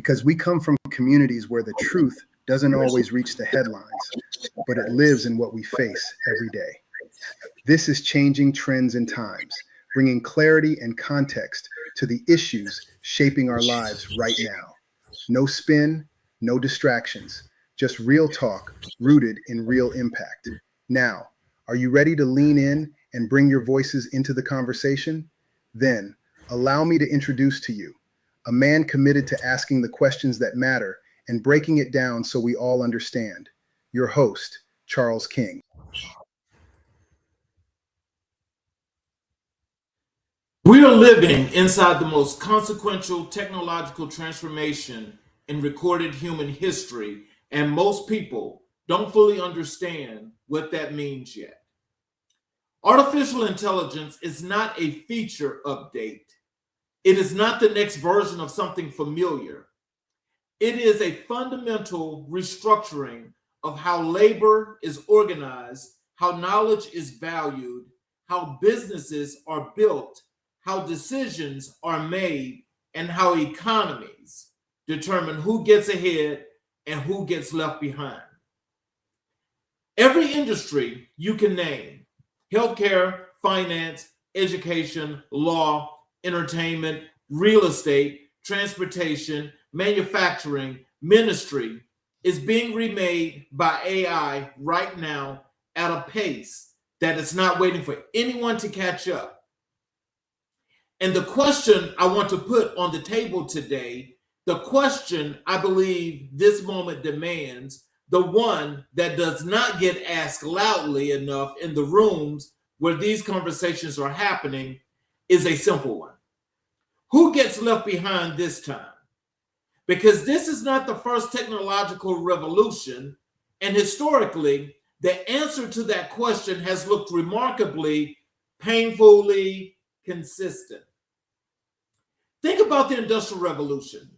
because we come from communities where the truth doesn't always reach the headlines, but it lives in what we face every day. This is Changing Trends and Times, bringing clarity and context to the issues shaping our lives right now. No spin, no distractions, just real talk rooted in real impact. Now, are you ready to lean in and bring your voices into the conversation? Then, allow me to introduce to you a man committed to asking the questions that matter and breaking it down so we all understand. Your host, Charles King. We are living inside the most consequential technological transformation in recorded human history, and most people don't fully understand what that means yet. Artificial intelligence is not a feature update. It is not the next version of something familiar. It is a fundamental restructuring of how labor is organized, how knowledge is valued, how businesses are built, how decisions are made, and how economies determine who gets ahead and who gets left behind. Every industry you can name, healthcare, finance, education, law, entertainment, real estate, transportation, manufacturing, ministry, is being remade by AI right now at a pace that is not waiting for anyone to catch up. And the question I want to put on the table today, the question I believe this moment demands, the one that does not get asked loudly enough in the rooms where these conversations are happening, is a simple one. Who gets left behind this time? Because this is not the first technological revolution, and historically, the answer to that question has looked remarkably, painfully consistent. Think about the Industrial Revolution.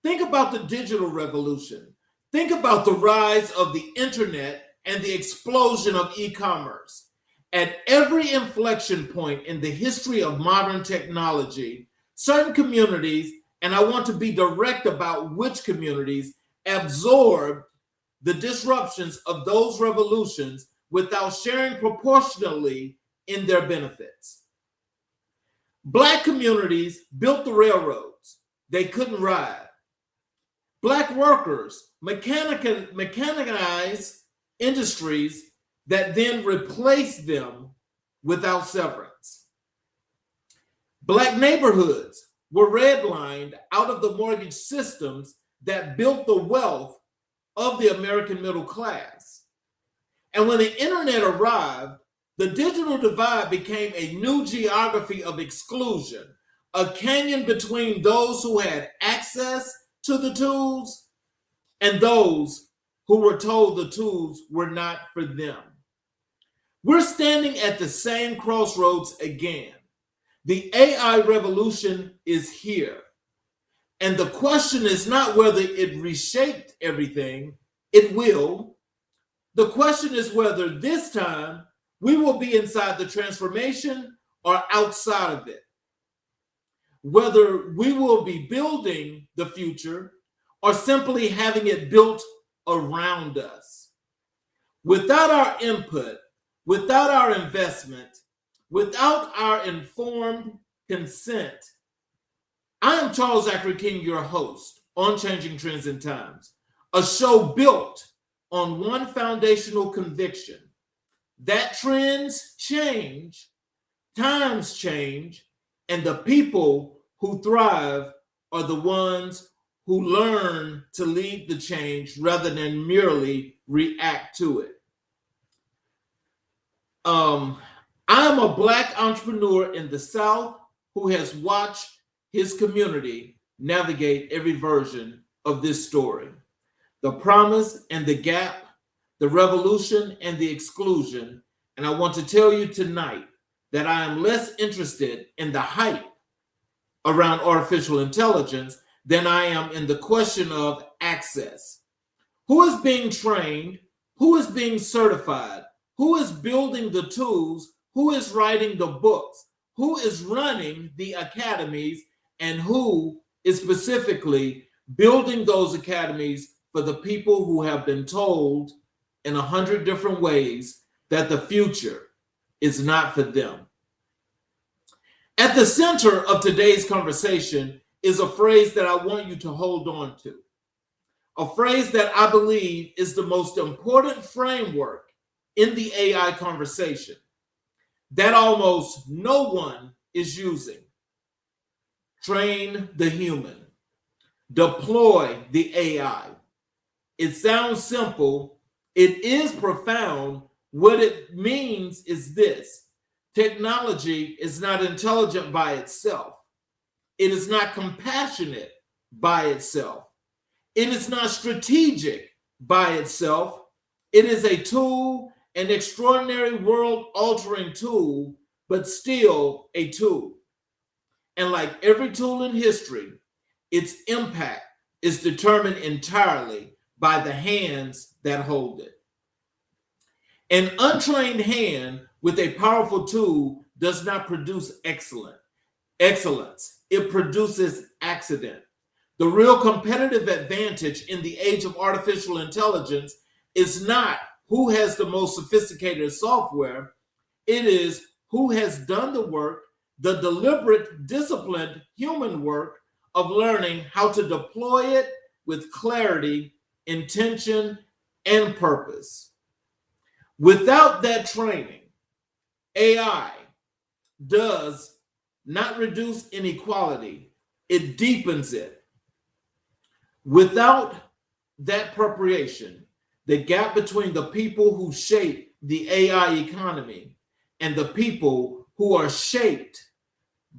Think about the digital revolution. Think about the rise of the internet and the explosion of e-commerce. At every inflection point in the history of modern technology, certain communities, and I want to be direct about which communities, absorbed the disruptions of those revolutions without sharing proportionally in their benefits. Black communities built the railroads. They couldn't ride. Black workers mechanized industries that then replaced them without severance. Black neighborhoods were redlined out of the mortgage systems that built the wealth of the American middle class. And when the internet arrived, the digital divide became a new geography of exclusion, a canyon between those who had access to the tools and those who were told the tools were not for them. We're standing at the same crossroads again. The AI revolution is here. And the question is not whether it reshaped everything. It will. The question is whether this time we will be inside the transformation or outside of it. Whether we will be building the future or simply having it built around us. Without our input, without our investment, without our informed consent, I am Charles Zachary King, your host on Changing Trends and Times, a show built on one foundational conviction: that trends change, times change, and the people who thrive are the ones who learn to lead the change rather than merely react to it. I'm a Black entrepreneur in the South who has watched his community navigate every version of this story. The promise and the gap, the revolution and the exclusion. And I want to tell you tonight that I am less interested in the hype around artificial intelligence than I am in the question of access. Who is being trained? Who is being certified? Who is building the tools? Who is writing the books? Who is running the academies? And who is specifically building those academies for the people who have been told in 100 different ways that the future is not for them. At the center of today's conversation is a phrase that I want you to hold on to, a phrase that I believe is the most important framework in the AI conversation that almost no one is using. Train the human. Deploy the AI. It sounds simple. It is profound. What it means is this: technology is not intelligent by itself. It is not compassionate by itself. It is not strategic by itself. It is a tool, an extraordinary world-altering tool, but still a tool. And like every tool in history, its impact is determined entirely by the hands that hold it. An untrained hand with a powerful tool does not produce excellence. It produces accident. The real competitive advantage in the age of artificial intelligence is not who has the most sophisticated software. It is who has done the work, the deliberate, disciplined human work of learning how to deploy it with clarity, intention, and purpose. Without that training, AI does not reduce inequality, it deepens it. Without that preparation, the gap between the people who shape the AI economy and the people who are shaped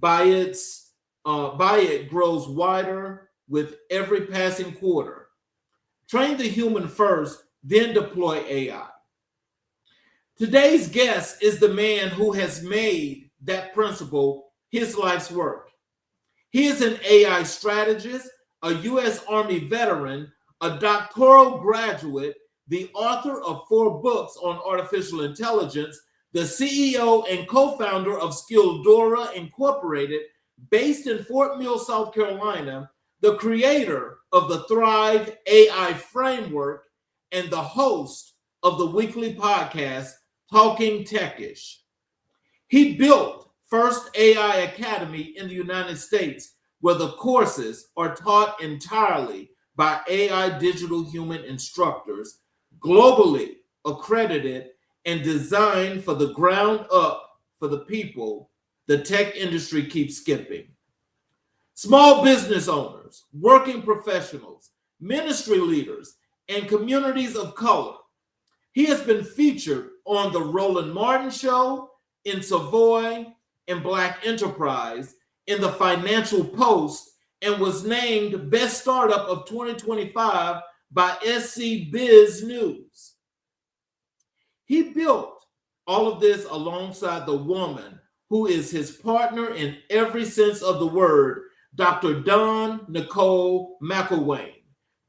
by it grows wider with every passing quarter. Train the human first, then deploy AI. Today's guest is the man who has made that principle his life's work. He is an AI strategist, a U.S. Army veteran, a doctoral graduate, the author of 4 books on artificial intelligence, the CEO and co-founder of Skilldora Inc, based in Fort Mill, South Carolina, the creator of the Thrive AI framework, and the host of the weekly podcast, Talking Techish. He built First AI Academy in the United States, where the courses are taught entirely by AI digital human instructors, globally accredited and designed for the ground up for the people the tech industry keeps skipping. Small business owners, working professionals, ministry leaders, and communities of color. He has been featured on The Roland Martin Show, in Savoy, in Black Enterprise, in the Financial Post, and was named Best Startup of 2025 by SC Biz News. He built all of this alongside the woman who is his partner in every sense of the word, Dr. Dawn Nicole Mcllwain.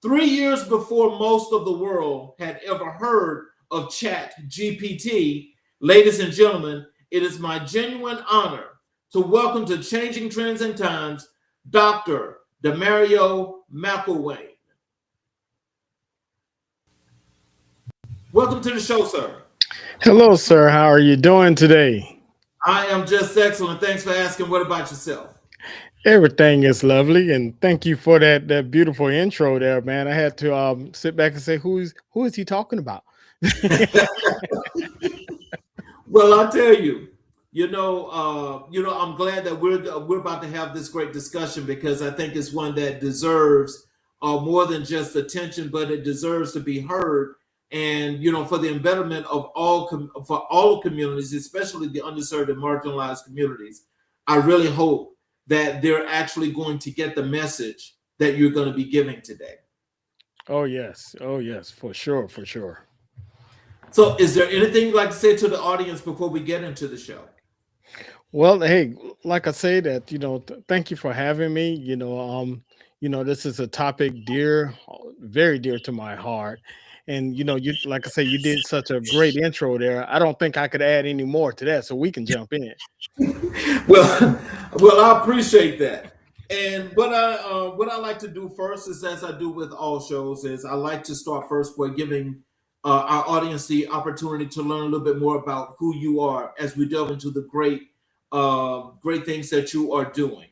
3 years before most of the world had ever heard of Chat GPT, ladies and gentlemen, it is my genuine honor to welcome to Changing Trends and Times, Dr. DeMario Mcllwain. Welcome to the show, sir. Hello, sir. How are you doing today? I am just excellent. Thanks for asking. What about yourself? Everything is lovely, and thank you for that beautiful intro there, man. I had to sit back and say, who is he talking about? Well, I'll tell you, I'm glad that we're about to have this great discussion, because I think it's one that deserves more than just attention, but it deserves to be heard. And for the betterment of all communities, especially the underserved and marginalized communities, I really hope that they're actually going to get the message that you're going to be giving today. Oh yes, for sure. So, is there anything you'd like to say to the audience before we get into the show? Well, hey, like I say that, thank you for having me. This is a topic very dear to my heart. And you like I say, you did such a great intro there. I don't think I could add any more to that, so we can jump in. Well, I appreciate that. And what I like to do first is, as I do with all shows, is I like to start first by giving our audience the opportunity to learn a little bit more about who you are as we delve into the great things that you are doing.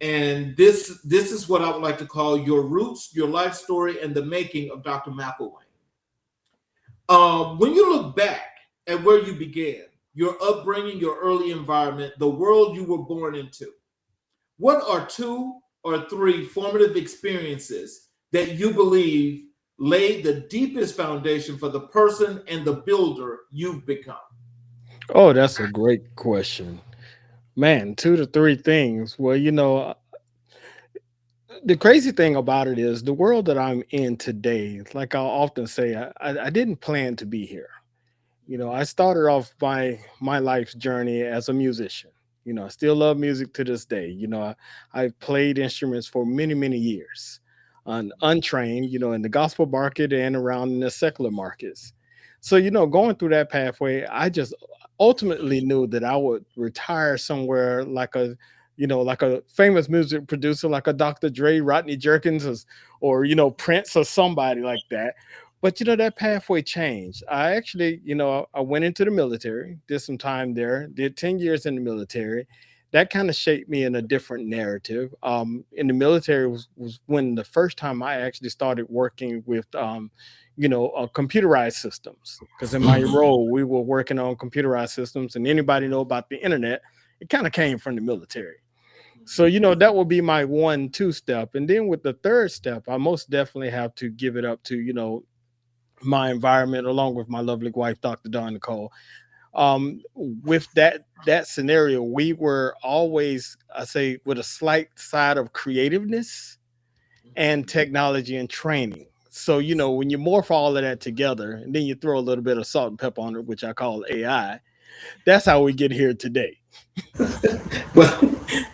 And this is what I would like to call your roots, your life story, and the making of Dr. McElwain. When you look back at where you began, your upbringing, your early environment, the world you were born into, what are two or three formative experiences that you believe laid the deepest foundation for the person and the builder you've become? Oh, that's a great question. Man, two to three things. Well, the crazy thing about it is the world that I'm in today, like I'll often say, I didn't plan to be here. I started off my life's journey as a musician. I still love music to this day. I've played instruments for many, many years, untrained, in the gospel market and around in the secular markets. So, going through that pathway, I just ultimately knew that I would retire somewhere like a famous music producer, like a Dr. Dre, Rodney Jerkins, or Prince or somebody like that. But that pathway changed. I actually, I went into the military, did some time there, did 10 years in the military. That kind of shaped me in a different narrative. In the military was when the first time I actually started working with computerized systems. Because in my role, we were working on computerized systems, and anybody know about the internet, it kind of came from the military. So, that will be my 1, 2 step. And then with the third step, I most definitely have to give it up to, my environment along with my lovely wife, Dr. Dawn Nicole. With that scenario, we were always, I say, with a slight side of creativeness and technology and training. So, when you morph all of that together and then you throw a little bit of salt and pepper on it, which I call AI, that's how we get here today. Well,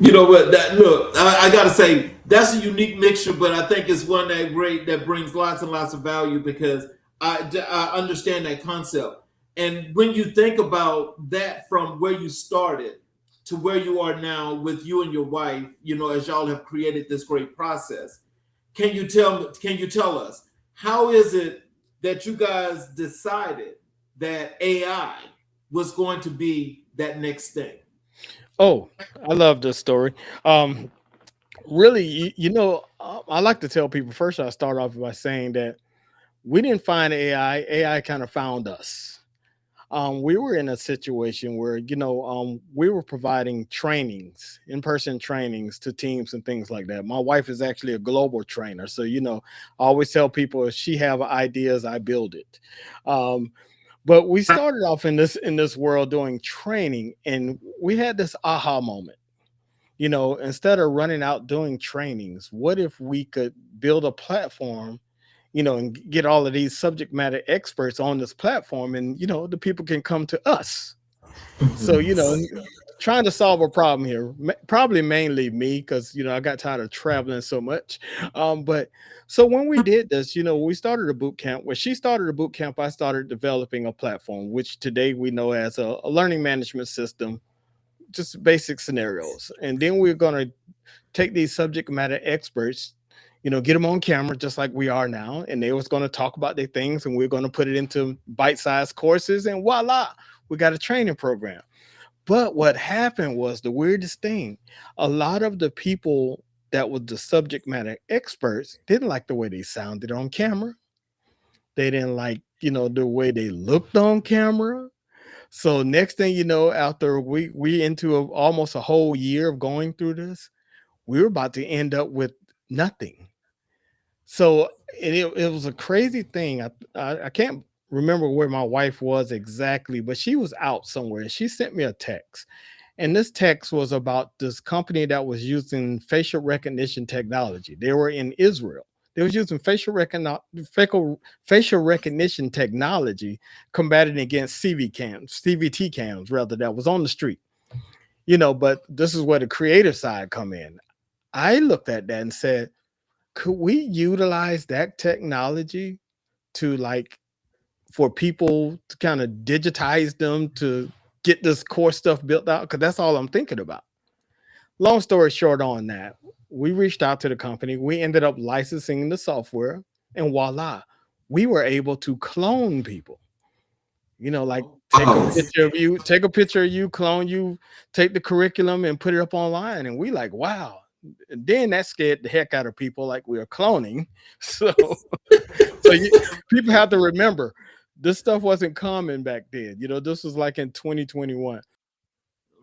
you know what? Look, I got to say that's a unique mixture, but I think it's one that brings lots and lots of value because I understand that concept. And when you think about that from where you started to where you are now with you and your wife, as y'all have created this great process, can you tell us how is it that you guys decided that AI was going to be that next thing? Oh, I love this story. Um, Really, I like to tell people first. I start off by saying that we didn't find AI. AI kind of found us. We were in a situation where we were providing trainings, in-person trainings to teams and things like that. My wife is actually a global trainer, so I always tell people if she have ideas, I build it. Um, but we started off in this world doing training, and we had this aha moment. Instead of running out doing trainings, what if we could build a platform, and get all of these subject matter experts on this platform, and the people can come to us. So, trying to solve a problem here, probably mainly me, because I got tired of traveling so much. But so when we did this, we started a boot camp. When she started a boot camp, I started developing a platform, which today we know as a learning management system, just basic scenarios. And then we're going to take these subject matter experts, get them on camera just like we are now, and they was going to talk about their things, and we're going to put it into bite-sized courses, and voila, we got a training program. But what happened was the weirdest thing. A lot of the people that were the subject matter experts didn't like the way they sounded on camera. They didn't like, the way they looked on camera. So next thing you know, after we into almost a whole year of going through this, we were about to end up with nothing. So it was a crazy thing. I can't remember where my wife was exactly, but she was out somewhere, and she sent me a text. And this text was about this company that was using facial recognition technology. They were in Israel. They was using facial recognition technology combating against CVT cams rather, that was on the street. But this is where the creative side come in. I looked at that and said, could we utilize that technology to, like, for people to kind of digitize them to get this core stuff built out? Because that's all I'm thinking about. Long story short on that, we reached out to the company. We ended up licensing the software, and voila, we were able to clone people. Like Oh, take a picture of you, clone you, take the curriculum and put it up online. And we like, wow. And then that scared the heck out of people, like we are cloning. So, people have to remember this stuff wasn't common back then. This was like in 2021.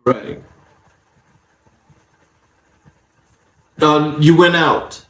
right. You went out.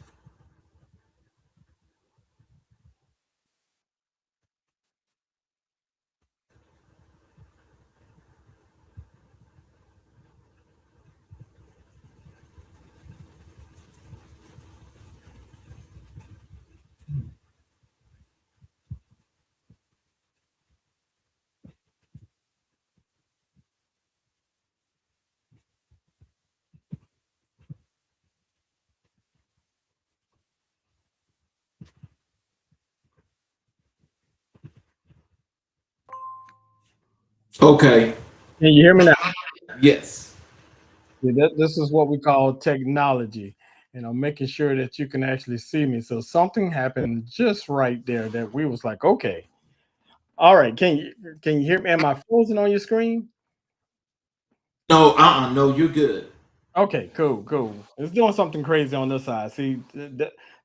Okay. Can you hear me now? Yes. This is what we call technology. And I'm making sure that you can actually see me. So something happened just right there that we was like, okay, all right. Can you hear me? Am I frozen on your screen? No. No. You're good. Okay, cool. It's doing something crazy on this side. See,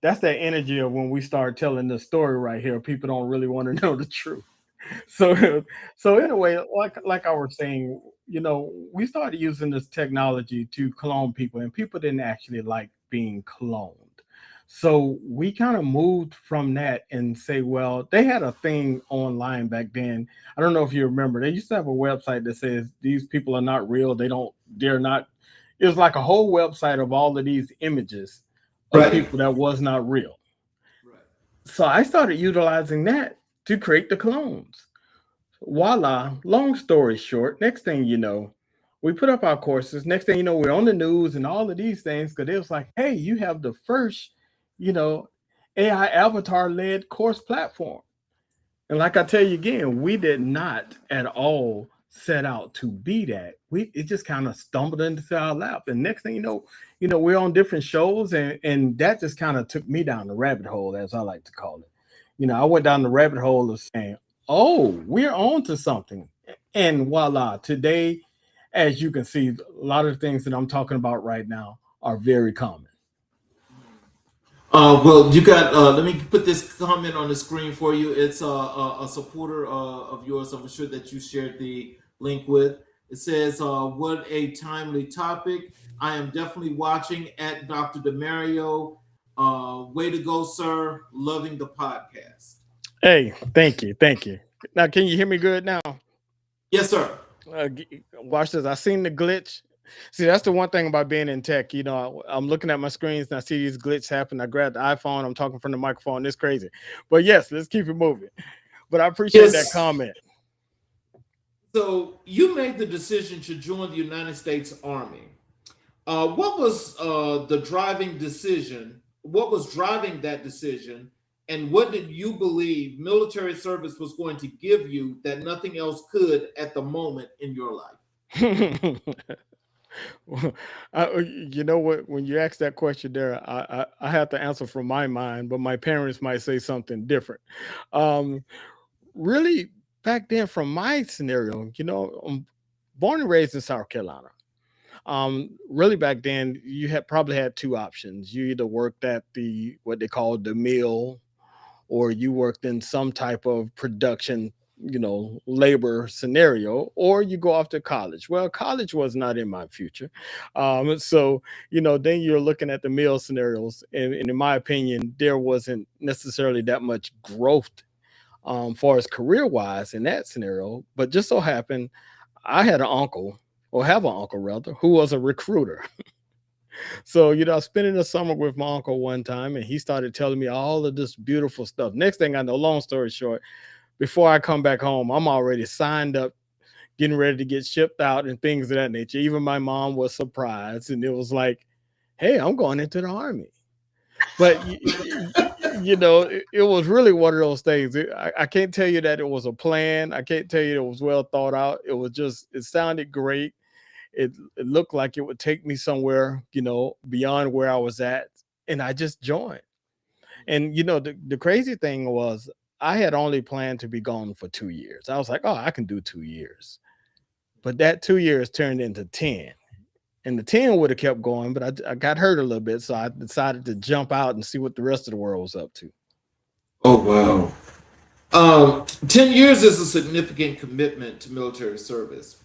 that's that energy of when we start telling the story right here. People don't really want to know the truth. So anyway, like I was saying, we started using this technology to clone people, and people didn't actually like being cloned. So we kind of moved from that and say, well, they had a thing online back then. I don't know if you remember. They used to have a website that says these people are not real. They're not. It was like a whole website of all of these images of Right. people that was not real. Right. So I started utilizing that to create the clones. Voila, long story short, next thing you know, we put up our courses. Next thing you know, we're on the news and all of these things because it was like, hey, you have the first, you know, AI avatar led course platform. And like I tell you again, we did not at all set out to be that. It just kind of stumbled into our lap. And next thing we're on different shows, and that just kind of took me down the rabbit hole, as I like to call it. I went down the rabbit hole of saying, oh, we're on to something. And voila, today, as you can see, a lot of the things that I'm talking about right now are very common. Well, you got. Let me put this comment on the screen for you. It's a supporter of yours. I'm sure that you shared the link with. It says, "What a timely topic! I am definitely watching at Dr. DeMario. Way to go, sir! Loving the podcast." Hey, thank you. Thank you. Now, can you hear me good now? Yes, sir. Watch this. I seen the glitch. See, that's the one thing about being in tech. I'm looking at my screens and I see these glitches happen. I grab the iPhone. I'm talking from the microphone. It's crazy. But yes, let's keep it moving. But I appreciate that Yes. comment. So you made the decision to join the United States Army. What was the driving decision? What was driving that decision? And what did you believe military service was going to give you that nothing else could at the moment in your life? You know what? When you ask that question there, I have to answer from my mind, but my parents might say something different. Um, Really, back then, from my scenario, I'm born and raised in South Carolina. Really back then, you had probably had two options. You either worked at the what they called the mill, or you worked in some type of production, labor scenario, or you go off to college. Well, college was not in my future. So, then you're looking at the mill scenarios, and in my opinion, there wasn't necessarily that much growth far as career wise in that scenario. But just so happened, I had an uncle, or have an uncle rather, who was a recruiter. So, I was spending the summer with my uncle one time, and he started telling me all of this beautiful stuff. Next thing I know, long story short, before I come back home, I'm already signed up, getting ready to get shipped out and things of that nature. Even my mom was surprised, and it was like, hey, I'm going into the army. But it was really one of those things. I can't tell you that it was a plan. I can't tell you it was well thought out. It was just, it sounded great. it looked like it would take me somewhere, beyond where I was at, and I just joined. And the crazy thing was, I had only planned to be gone for 2 years. I was like, oh, I can do 2 years. But that 2 years turned into 10. And the 10 would have kept going, but I got hurt a little bit. So I decided to jump out and see what the rest of the world was up to. Oh, wow. 10 years is a significant commitment to military service.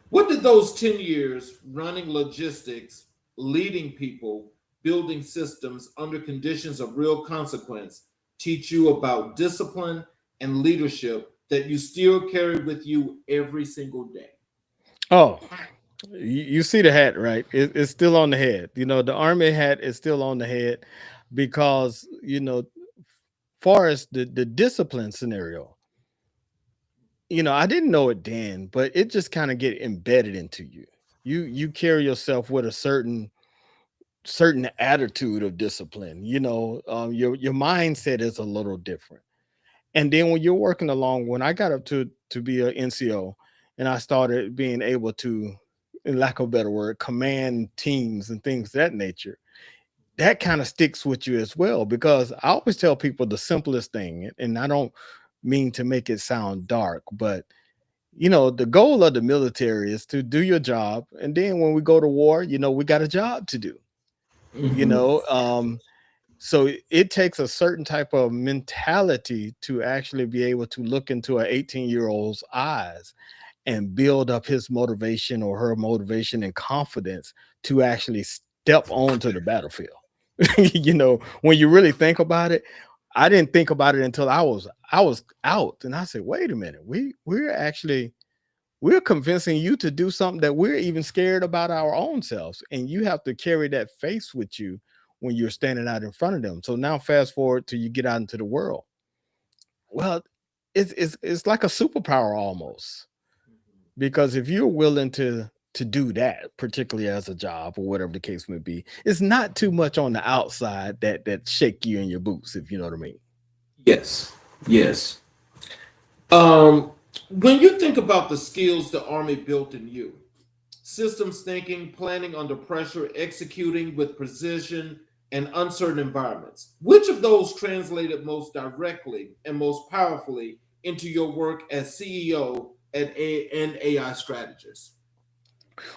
What did those 10 years running logistics, leading people, building systems under conditions of real consequence teach you about discipline and leadership that you still carry with you every single day? Oh, you see the hat, right? It's still on the head. The Army hat is still on the head because, far as the discipline scenario, I didn't know it then, but it just kind of get embedded into you. You carry yourself with a certain attitude of discipline. Your mindset is a little different. And then when you're working along, when I got up to be an NCO, and I started being able to, in lack of a better word, command teams and things of that nature, that kind of sticks with you as well. Because I always tell people the simplest thing, and I don't mean to make it sound dark, but the goal of the military is to do your job, and then when we go to war, we got a job to do. you Mhm. know so it takes a certain type of mentality to actually be able to look into an 18-year-old's eyes and build up his motivation or her motivation and confidence to actually step onto the battlefield. When you really think about it, I didn't think about it until I was out, and I said, wait a minute, we're convincing you to do something that we're even scared about our own selves. And you have to carry that face with you when you're standing out in front of them. So now fast forward to you get out into the world. Well, it's like a superpower almost. Because if you're willing to do that, particularly as a job or whatever the case may be, it's not too much on the outside that shake you in your boots, if you know what I mean. Yes, yes. Um, when you think about the skills the Army built in you, systems thinking, planning under pressure, executing with precision and uncertain environments, which of those translated most directly and most powerfully into your work as CEO and AI strategist?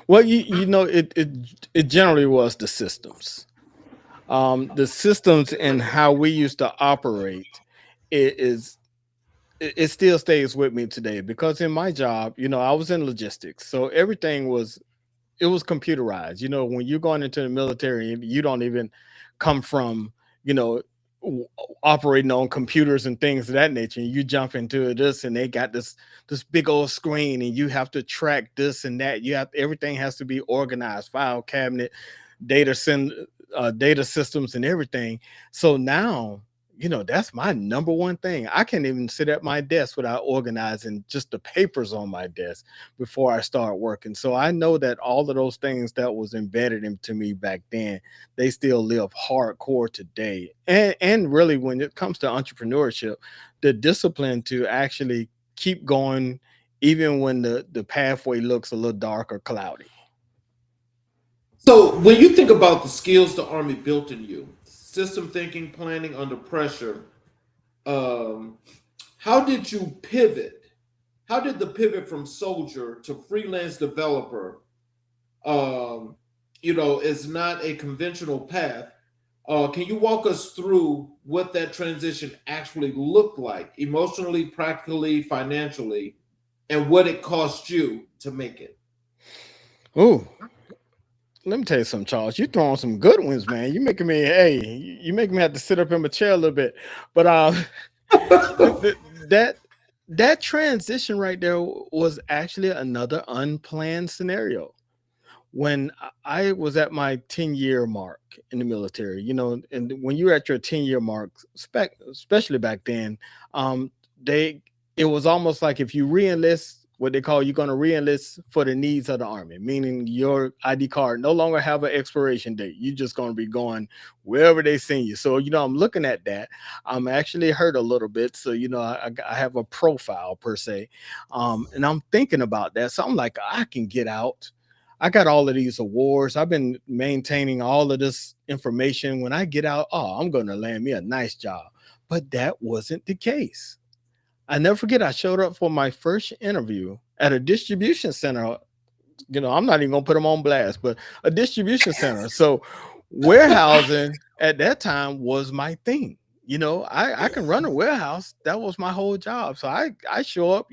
Well, it generally was the systems. The systems and how we used to operate is it still stays with me today, because in my job, I was in logistics. So everything was computerized. When you're going into the military, you don't even come from, you know, operating on computers and things of that nature. And you jump into this, and they got this big old screen, and you have to track this and that. Everything has to be organized, file cabinet, data send data systems and everything. So now, that's my number one thing. I can't even sit at my desk without organizing just the papers on my desk before I start working. So I know that all of those things that was embedded into me back then, they still live hardcore today. And really, when it comes to entrepreneurship, the discipline to actually keep going even when the pathway looks a little dark or cloudy. So, when you think about the skills the Army built in you, system thinking, planning under pressure, um, how did you pivot? How did the pivot from soldier to freelance developer, um, is not a conventional path? Can you walk us through what that transition actually looked like, emotionally, practically, financially, and what it cost you to make it? Ooh, let me tell you something, Charles. You throwing some good ones, man. You making me, hey, you making me have to sit up in my chair a little bit. But th- th- that that transition right there was actually another unplanned scenario. When I was at my 10-year mark in the military, and when you're at your 10-year mark, especially back then, they it was almost like if you re-enlist, what they call, you're going to re-enlist for the needs of the army, meaning your ID card no longer have an expiration date. You're just going to be going wherever they send you. So I'm looking at that. I'm actually hurt a little bit, so I have a profile per se, and I'm thinking about that. So I'm like, I can get out. I got all of these awards. I've been maintaining all of this information. When I get out, oh, I'm going to land me a nice job. But that wasn't the case. I never forget, I showed up for my first interview at a distribution center. I'm not even gonna put them on blast, but a distribution center. So warehousing at that time was my thing. I can run a warehouse. That was my whole job. So I show up,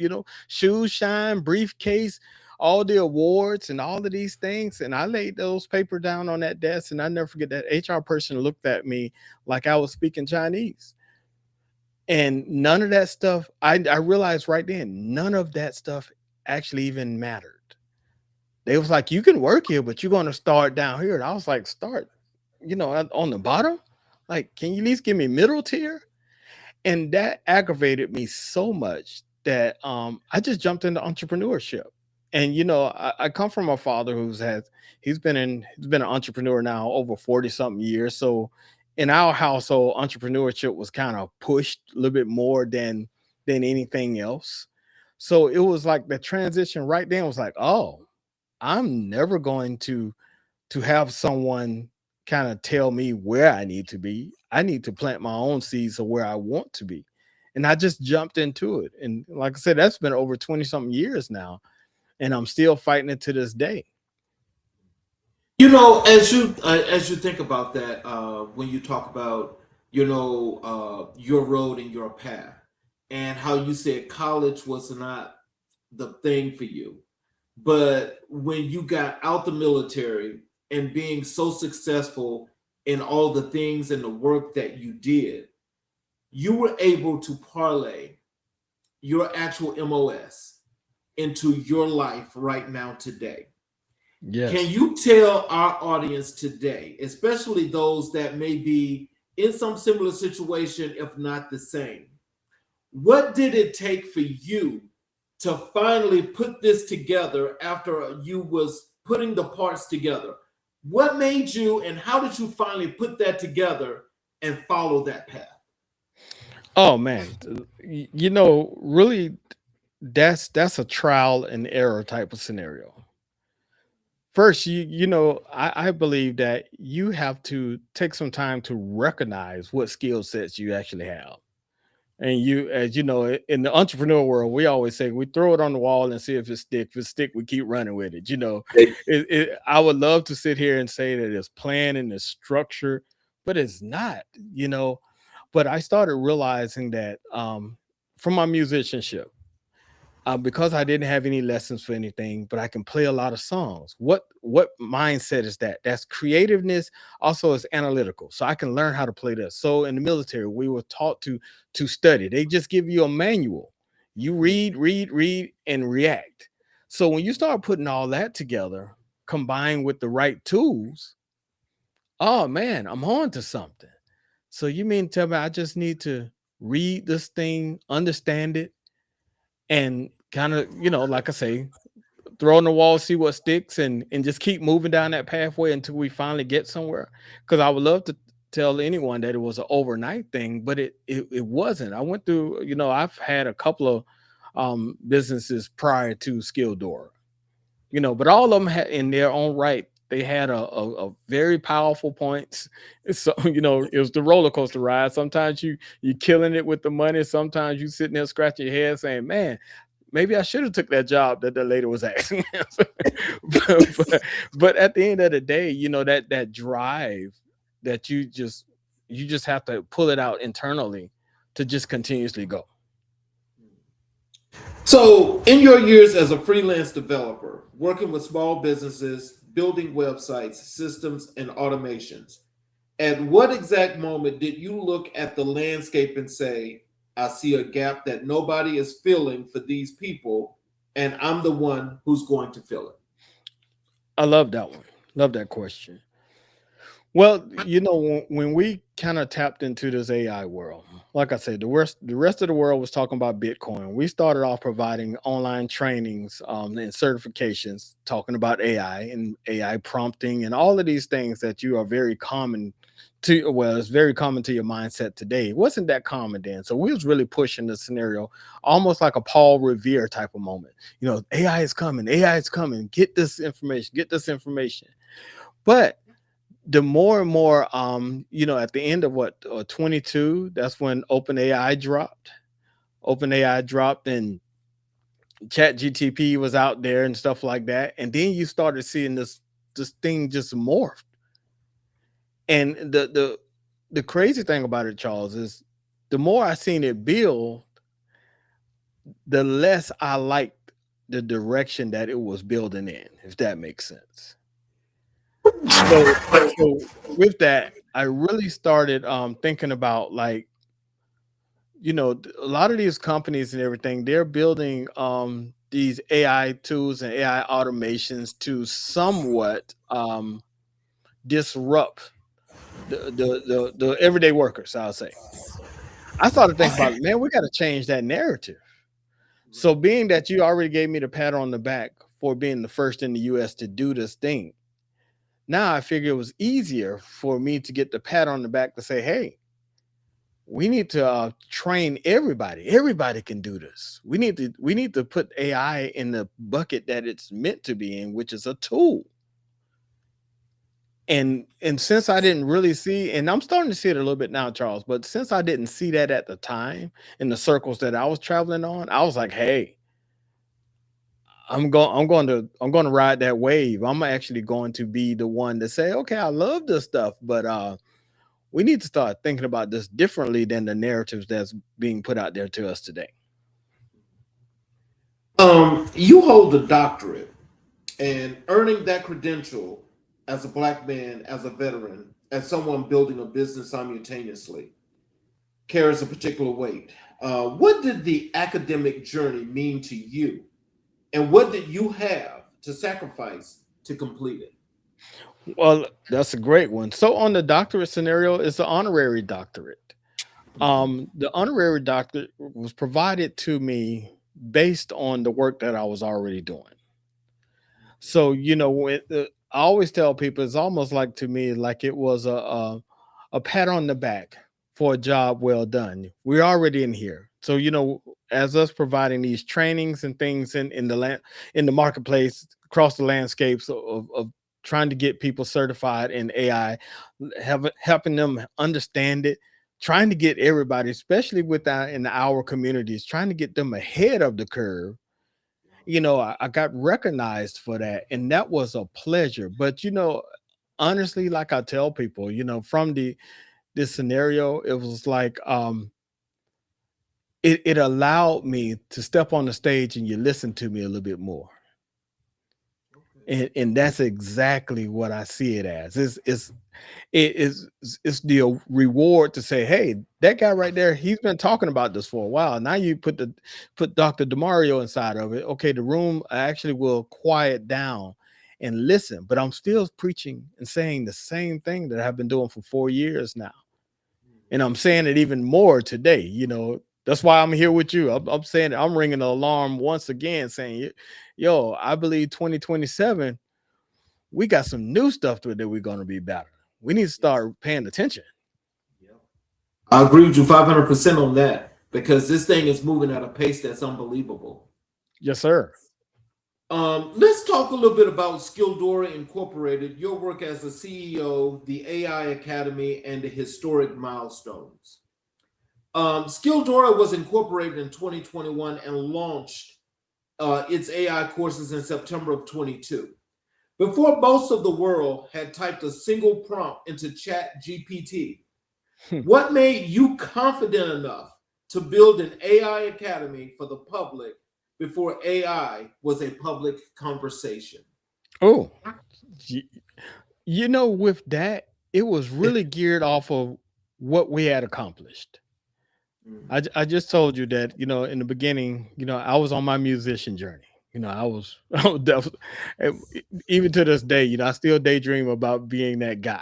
shoes shine, briefcase, all the awards and all of these things. And I laid those paper down on that desk, and I never forget that HR person looked at me like I was speaking Chinese. And none of that stuff, I realized right then, none of that stuff actually even mattered. They was like, you can work here, but you're going to start down here. And I was like, start, on the bottom? Like, can you at least give me middle tier? And that aggravated me so much that I just jumped into entrepreneurship. And I come from a father he's been an entrepreneur now over 40 something years. So in our household, entrepreneurship was kind of pushed a little bit more than anything else. So it was like the transition right then was like, oh, I'm never going to have someone kind of tell me where I need to be. I need to plant my own seeds of where I want to be. And I just jumped into it. And like I said, that's been over 20 something years now. And I'm still fighting it to this day. As you think about that, when you talk about your road and your path, and how you said college was not the thing for you, but when you got out the military and being so successful in all the things and the work that you did, you were able to parlay your actual MOS into your life right now today. Yes. Can you tell our audience today, especially those that may be in some similar situation, if not the same, what did it take for you to finally put this together after you was putting the parts together? What made you, and how did you finally put that together and follow that path? Oh man, really, that's a trial and error type of scenario. First, I believe that you have to take some time to recognize what skill sets you actually have. And as you know, in the entrepreneur world, we always say we throw it on the wall and see if it sticks. If it stick, we keep running with it. I would love to sit here and say that it's planned and it's structured, but it's not. But I started realizing that from my musicianship, because I didn't have any lessons for anything, but I can play a lot of songs. What mindset is that? That's creativeness. Also, is analytical. So I can learn how to play this. So in the military, we were taught to study. They just give you a manual. You read, and react. So when you start putting all that together, combined with the right tools, oh man, I'm on to something. So you mean tell me I just need to read this thing, understand it, and kind of, like I say, throw on the wall, see what sticks, and just keep moving down that pathway until we finally get somewhere. Because I would love to tell anyone that it was an overnight thing, but it wasn't. I went through, I've had a couple of businesses prior to Skilldora, but all of them had in their own right. They had a very powerful points. So, it was the roller coaster ride. Sometimes you killing it with the money. Sometimes you sitting there scratching your head saying, man, maybe I should have took that job that lady was asking. but at the end of the day, that drive that you just have to pull it out internally to just continuously go. So, in your years as a freelance developer, working with small businesses, building websites, systems, and automations, at what exact moment did you look at the landscape and say, I see a gap that nobody is filling for these people, and I'm the one who's going to fill it? I love that one. Love that question. Well, when we kind of tapped into this AI world, like I said, the rest of the world was talking about Bitcoin. We started off providing online trainings and certifications, talking about AI and AI prompting and all of these things that you are very common to, well, it's very common to your mindset today. It wasn't that common then. So we was really pushing the scenario almost like a Paul Revere type of moment. AI is coming, AI is coming, get this information, get this information. But the more and more, at the end of what, 22, that's when OpenAI dropped, and Chat GTP was out there and stuff like that. And then you started seeing this thing just morph. And the crazy thing about it, Charles, is the more I seen it build, the less I liked the direction that it was building in, if that makes sense. So with that, I really started thinking about, like, a lot of these companies and everything, they're building these AI tools and AI automations to somewhat disrupt the everyday workers, I'll say. I started thinking about, man, we got to change that narrative. So being that you already gave me the pat on the back for being the first in the US to do this thing, now I figure it was easier for me to get the pat on the back to say, hey, we need to train everybody. Everybody can do this. We need to put AI in the bucket that it's meant to be in, which is a tool. And since I didn't really see, and I'm starting to see it a little bit now, Charles, but since I didn't see that at the time in the circles that I was traveling on, I was like, hey, I'm going to ride that wave. I'm actually going to be the one to say, okay, I love this stuff, but we need to start thinking about this differently than the narratives that's being put out there to us today. You hold a doctorate, and earning that credential as a Black man, as a veteran, as someone building a business simultaneously, carries a particular weight. What did the academic journey mean to you, and what did you have to sacrifice to complete it? Well, that's a great one. So on the doctorate scenario, it's an honorary doctorate. The honorary doctorate was provided to me based on the work that I was already doing. So I always tell people, it's almost like, to me, like it was a pat on the back for a job well done. We're already in here. So as us providing these trainings and things in the marketplace across the landscapes of trying to get people certified in AI, helping them understand it, trying to get everybody, especially in our communities, trying to get them ahead of the curve. I got recognized for that, and that was a pleasure. But honestly, like I tell people, from this scenario, it was like it allowed me to step on the stage and you listen to me a little bit more. And that's exactly what I see it as. It's the reward to say, hey, that guy right there, he's been talking about this for a while. Now you put Dr. DeMario inside of it. Okay, the room actually will quiet down and listen, but I'm still preaching and saying the same thing that I've been doing for 4 years now. And I'm saying it even more today. That's why I'm here with you. I'm saying it, I'm ringing the alarm once again, saying, yo, I believe 2027, we got some new stuff to it that we're going to be better. We need to start paying attention. I agree with you 500% on that, because this thing is moving at a pace that's unbelievable. Yes, sir. Let's talk a little bit about Skilldora Incorporated, your work as the CEO, the AI Academy, and the historic milestones. Skilldora was incorporated in 2021 and launched its AI courses in September of 22. Before most of the world had typed a single prompt into Chat GPT, what made you confident enough to build an AI Academy for the public before AI was a public conversation? Oh, with that, it was really geared off of what we had accomplished. I just told you that, in the beginning, I was on my musician journey. I was even to this day, I still daydream about being that guy.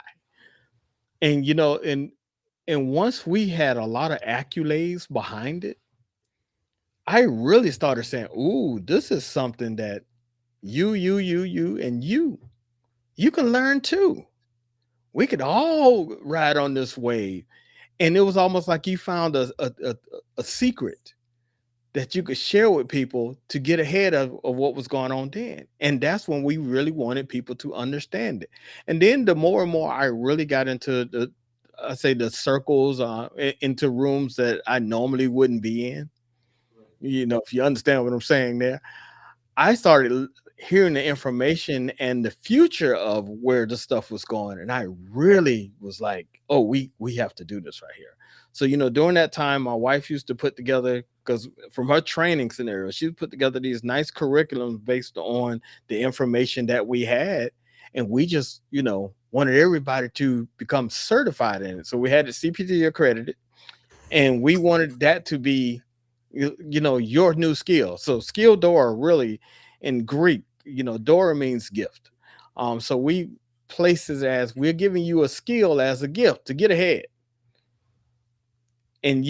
And, and once we had a lot of accolades behind it, I really started saying, ooh, this is something that you, and you can learn too. We could all ride on this wave. And it was almost like you found a secret that you could share with people to get ahead of what was going on then. And that's when we really wanted people to understand it. And then the more and more I really got into I say the circles, into rooms that I normally wouldn't be in, if you understand what I'm saying there, I started hearing the information and the future of where the stuff was going, and I really was like, "Oh, we have to do this right here." So, during that time, my wife used to put together, because from her training scenario, she would put together these nice curriculums based on the information that we had, and we just, wanted everybody to become certified in it. So we had the CPT accredited, and we wanted that to be your new skill. So Skilldora, really, in Greek, Dora means gift. So we places as we're giving you a skill as a gift to get ahead. And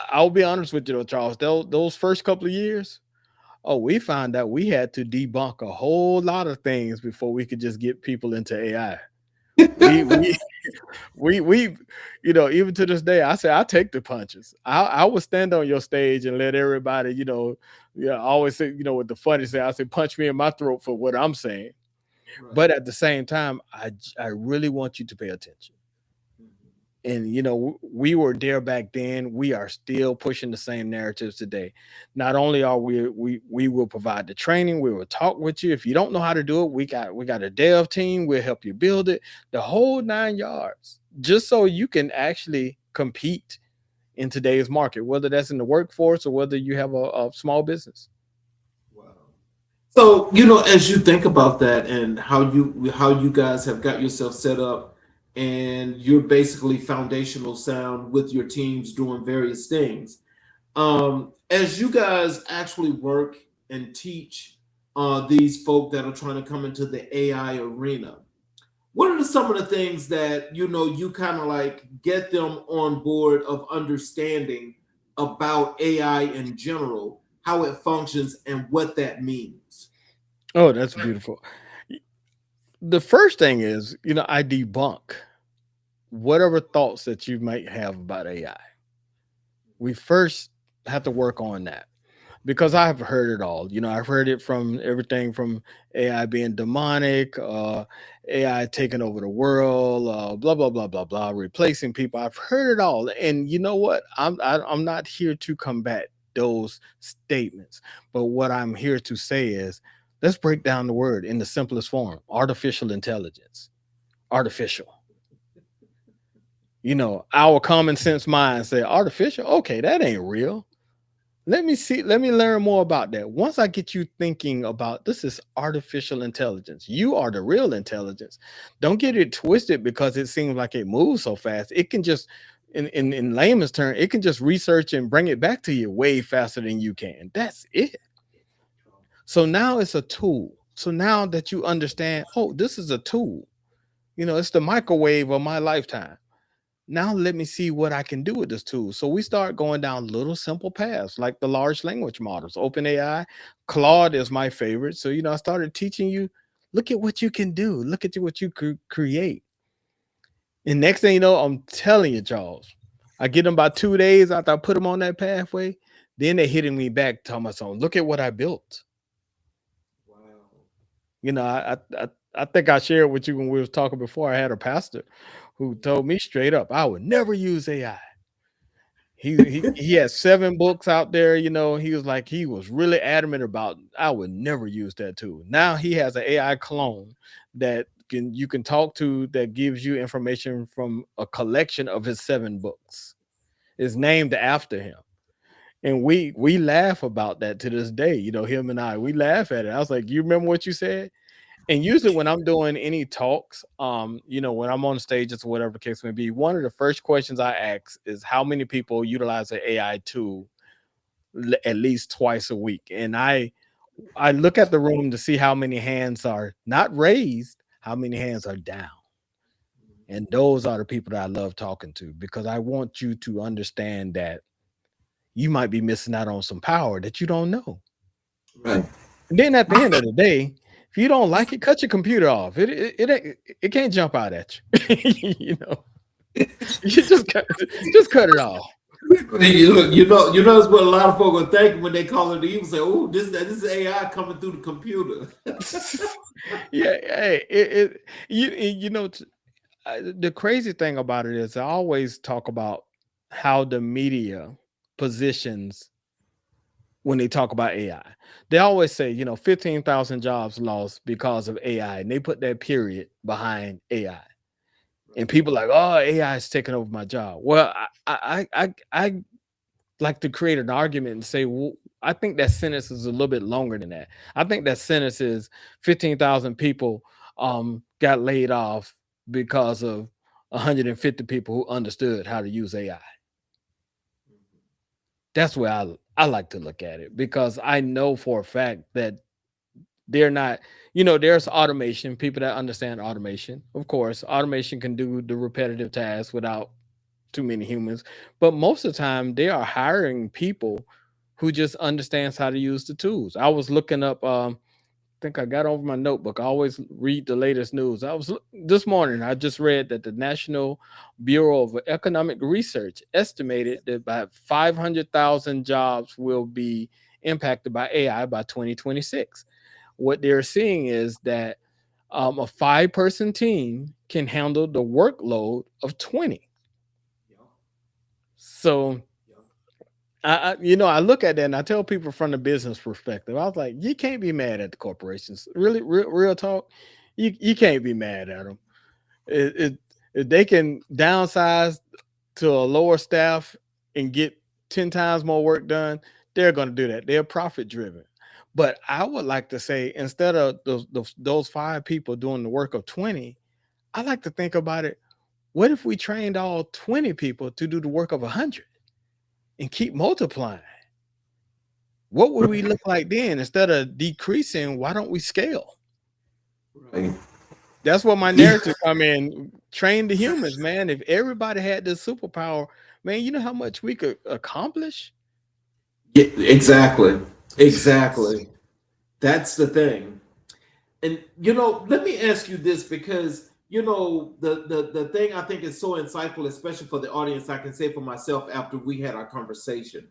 I'll be honest with you though, Charles, those first couple of years, oh, we found out we had to debunk a whole lot of things before we could just get people into AI. We we even to this day, I say I take the punches. I will stand on your stage and let everybody, I always say, with the funny say, I say punch me in my throat for what I'm saying. Right. But at the same time, I really want you to pay attention. And we were there back then. We are still pushing the same narratives today. Not only are we will provide the training, we will talk with you. If you don't know how to do it, we got a dev team. We'll help you build it, the whole 9 yards, just so you can actually compete in today's market, whether that's in the workforce or whether you have a small business. Wow. So, as you think about that and how you guys have got yourself set up, and you're basically foundational sound with your teams doing various things. As you guys actually work and teach these folk that are trying to come into the AI arena, what are some of the things that you kind of like get them on board of understanding about AI in general, how it functions, and what that means? Oh, that's beautiful. The first thing is, I debunk whatever thoughts that you might have about AI. We first have to work on that, because I've heard it all. I've heard it from everything from AI being demonic, AI taking over the world, blah blah blah blah blah, replacing people. I've heard it all, and you know what? I'm not here to combat those statements, but what I'm here to say is, let's break down the word in the simplest form: artificial intelligence. Artificial. Our common sense mind say artificial. Okay, that ain't real. Let me learn more about that. Once I get you thinking about this is artificial intelligence, you are the real intelligence. Don't get it twisted because it seems like it moves so fast. It can just, in layman's term, it can just research and bring it back to you way faster than you can. That's it. So now it's a tool. So now that you understand, oh, this is a tool. It's the microwave of my lifetime. Now let me see what I can do with this tool. So we start going down little simple paths like the large language models, OpenAI. Claude is my favorite. So, I started teaching you, look at what you can do. Look at what you create. And next thing you know, I'm telling you, Charles, I get them about 2 days after I put them on that pathway. Then they're hitting me back, telling my son, look at what I built. Wow. I think I shared with you when we was talking before. I had a pastor who told me straight up, I would never use AI. He has 7 books out there. He was like, he was really adamant about, I would never use that tool. Now he has an AI clone that you can talk to, that gives you information from a collection of his 7 books. It's named after him. And we laugh about that to this day. Him and we laugh at it. I was like, you remember what you said? And usually when I'm doing any talks, when I'm on stages or whatever the case may be, one of the first questions I ask is how many people utilize an AI tool at least twice a week. And I look at the room to see how many hands are not raised, how many hands are down. And those are the people that I love talking to, because I want you to understand that you might be missing out on some power that you don't know. Right. And then at the end of the day, If you don't like it, cut your computer off. It can't jump out at you. You know, you just cut it off. You notice what a lot of folks are thinking when they call it evil. Say, "Oh, this is AI coming through the computer." Yeah, hey, you know, the crazy thing about it is I always talk about how the media positions when they talk about AI. They always say, 15,000 jobs lost because of AI, and they put that period behind AI. And people like, oh, AI is taking over my job. Well, I like to create an argument and say, well, I think that sentence is a little bit longer than that. I think that sentence is 15,000 people got laid off because of 150 people who understood how to use AI. That's where I like to look at it, because I know for a fact that they're not, there's automation, people that understand automation. Of course, automation can do the repetitive tasks without too many humans, but most of the time they are hiring people who just understands how to use the tools. I was looking up, think I got over my notebook. I always read the latest news. This morning, I just read that the National Bureau of Economic Research estimated that about 500,000 jobs will be impacted by AI by 2026. What they're seeing is that a 5-person team can handle the workload of 20. So I look at that and I tell people from the business perspective, I was like, you can't be mad at the corporations. Really, real talk. You can't be mad at them. If they can downsize to a lower staff and get 10 times more work done, they're going to do that. They're profit driven. But I would like to say, instead of those 5 people doing the work of 20, I like to think about it. What if we trained all 20 people to do the work of 100 and keep multiplying? What would we look like then? Instead of decreasing, why don't we scale? Right. That's what my narrative come in. Train the humans, man. If everybody had this superpower, man, you know how much we could accomplish? Yeah, exactly. That's the thing. And let me ask you this, because the thing I think is so insightful, especially for the audience, I can say for myself after we had our conversation,